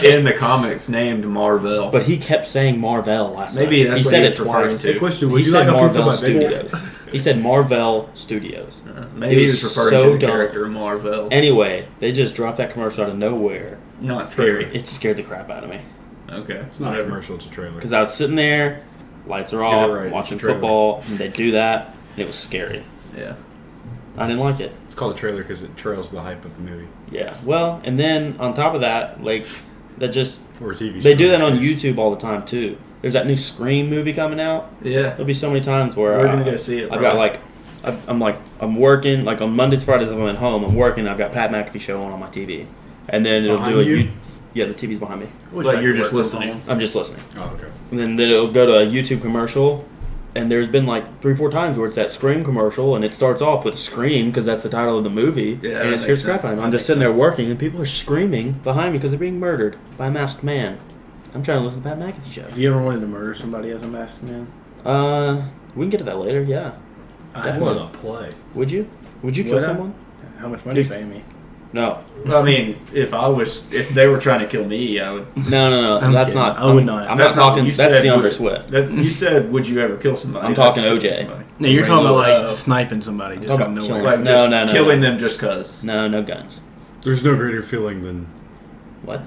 in the comics named Marvel. But he kept saying Marvel last night. Maybe that's he what said he it was referring twice. to. Hey, question: He Would you said like a pizza Marvel by bagel? Studios. He said Marvel Studios. Maybe It he was was referring so to the dumb. character Marvel. Anyway, they just dropped that commercial out of nowhere. Not scary. It scared the crap out of me. Okay. It's not a commercial; it's a trailer. Because I was sitting there, lights are Get it off, right, it's watching a trailer. football, and they do that, and it was scary. Yeah. I didn't like it. It's called a trailer because it trails the hype of the movie Yeah. Well, and then on top of that, like, that just, or a TV show. they do in that on this case. YouTube all the time, too. There's that new Scream movie coming out. Yeah. There'll be so many times where We're gonna go see it, I've got probably. I'm working like on Mondays, Fridays I'm at home. I'm working. I've got Pat McAfee show on my TV, and then it'll Behind do a you? yeah, the TV's behind me. But you're just listening. I'm just listening, Oh, okay. and then it'll go to a YouTube commercial, and there's been like 3-4 times where it's that Scream commercial, and it starts off with Scream because that's the title of the movie, Yeah, and that it scares makes crap out of sense. me. I'm That just sitting there makes sense. working, and people are screaming behind me because they're being murdered by a masked man. I'm trying to listen to Pat McAfee show. Have you ever wanted to murder somebody as a masked man? We can get to that later. Yeah, I Definitely. want to play. Would you? Would you kill Would I? someone? How much money pay me? No. I mean, if they were trying to kill me, I would. No. I'm That's kidding. not. I would not. I'm That's not talking. you That's said DeAndre would- Swift. You said, "Would you ever kill somebody?" I'm That's talking killing OJ. somebody. No, you're talking about like Oh. sniping somebody just Talking out of about nowhere. killing- Like just No. killing them just cause. No guns. There's no greater feeling than What?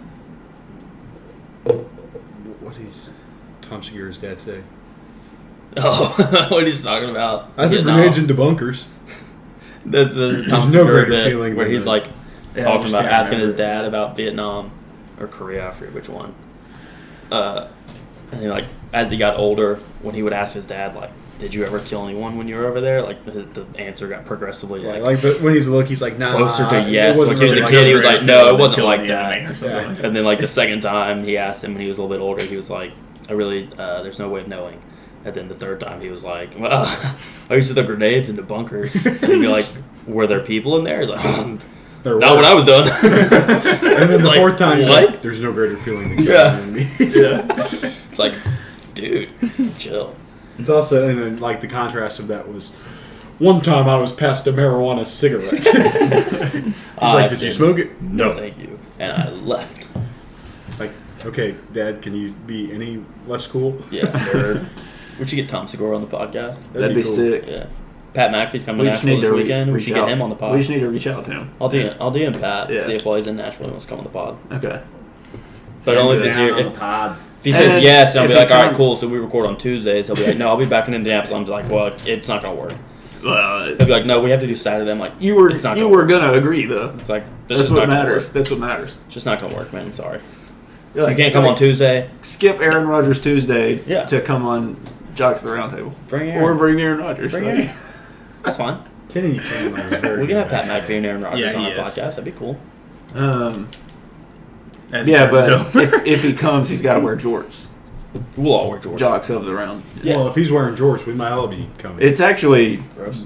what is Tom Segura's dad say? Oh, what he's talking about? I think Vietnam. grenades into bunkers. That's the Tom no Segura greater bit feeling where than he's that. like Yeah, I talking just about can't asking his remember. dad about Vietnam or Korea, I forget which one. And he, like, as he got older, when he would ask his dad, like, "Did you ever kill anyone when you were over there?" Like the answer got progressively Yeah, like when he's a look, he's like, nah. closer to it yes. wasn't Like he was really a kid, he was Greater like, "No, feeling it than wasn't killing like the enemy that." or something like that. And then like the second time he asked him when he was a little bit older, he was like, "I really, there's no way of knowing." And then the third time he was like, "Well, I used to throw grenades into bunkers." And he'd be like, "Were there people in there?" He's like, There "Not were. when I was done." And then It's the like, fourth time, he's what? like, there's no greater feeling than Yeah. killing me. Yeah. It's like, dude, chill. It's also, and then like the contrast of that was, one time I was passed a marijuana cigarette. He's like, did you said, smoke it? No, thank you. And I left. Like, okay, Dad, can you be any less cool? Yeah. We should get Tom Segura on the podcast. That'd be cool. sick. Yeah. Pat McAfee's coming We to just Nashville need this to weekend. We reach should out. get him on the pod. We just need to reach out to him. I'll DM Pat. Yeah. See if while he's in Nashville he wants to come on the pod. Okay. But only if he's Down here. on the If pod. he And says then yes, I'll if be he like, all right, comes- cool. So we record on Tuesdays. He'll be like, no, I'll be back in Indianapolis. I'm like, well, it's not gonna work. Well, He'll be like, no, we have to do Saturday. I'm like, you were it's not you gonna were work. gonna agree though. It's like That's just what not gonna matters. work. That's what matters. It's just not gonna work, man. I'm sorry. You're You can't come on Tuesday. Skip Aaron Rodgers Tuesday Yeah. to come on Jocks the Roundtable. Bring Aaron. Or bring Aaron Rodgers. Bring so. Aaron. That's fine. Kenny Chandler is very We can have good, Pat actually. McAfee and Aaron Rodgers Yeah, on he our is. podcast. That'd be cool. As he Yeah, turns it but over. if he comes, he's got to wear jorts. We'll all wear Georgia. Jocks of the round. Yeah. Well, if he's wearing jorts, we might all be coming It's actually Gross.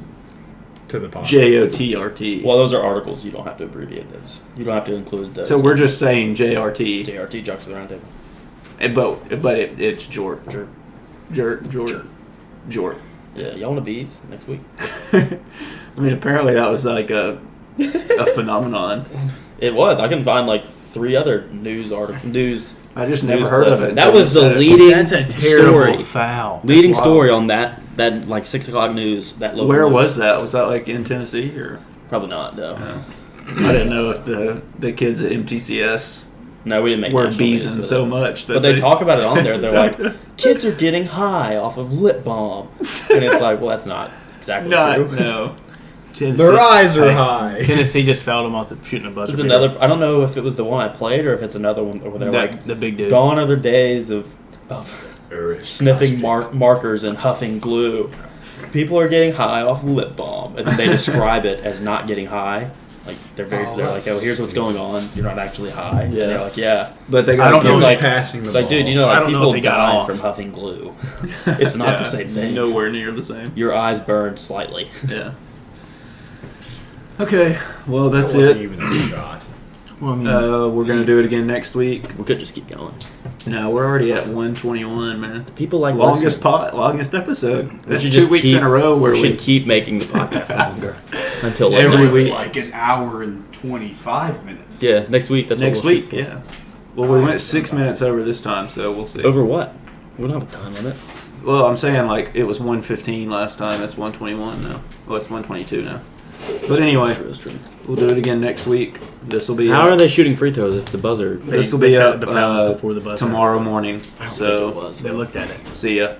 to the pod. JOTRT. Well, those are articles. You don't have to abbreviate those. You don't have to include those. So we're just saying JRT, JRT Jocks of the Roundtable. but it's jort. Jort. Yeah, y'all want to bees next week? I mean, apparently that was like a phenomenon. It was. I can find like 3 other news articles. I just never News heard of clip. it. That until was you the said it. leading That's a terrible story. foul. Leading wild. story on that like 6 o'clock news. That local Where news. was that? Was that like in Tennessee or? Probably not. No. I didn't know if the kids at MTCS No, we didn't make were national news beezing for so that. much that But they talk about it on there. They're like, kids are getting high off of lip balm, and it's like, well, that's not exactly true. no. Tennessee, Their eyes are high. Tennessee just fouled him off the shooting a buzzer. This is beater. another. I don't know if it was the one I played or if it's another one where they're like, The big dude. gone are the days of sniffing markers and huffing glue. People are getting high off lip balm, and then they describe it as not getting high. Like they're like, oh, here's what's going on. You're not actually high. And Yeah. they're like, yeah. But they I got don't know He was like- passing the It's like, ball. dude, you know, I like don't know people if he got die off. from huffing glue. It's not the same thing. Nowhere near the same. Your eyes burn slightly. Yeah. Okay. Well, That that's wasn't it. even a shot. Well, I mean, We're gonna do it again next week. We could just keep going. No, we're already at 121, man. People like Longest episode. That's should 2 just weeks keep- in a row where we we should keep making the podcast longer until like Every next week. week. Like an hour and 25 minutes. Yeah, next week. That's next what we'll week. shoot for. Yeah. Well, we went 6 minutes over this time, so we'll see. Over what? We don't have a time limit. Well, I'm saying like it was 115 last time. It's 121 now. Well, it's 122 now. But anyway, That's true. we'll do it again next week. This will be How are they shooting free throws if the buzzer? This will they be found up the foul was before the buzzer. tomorrow morning. I don't think So it was. They looked at it. see ya.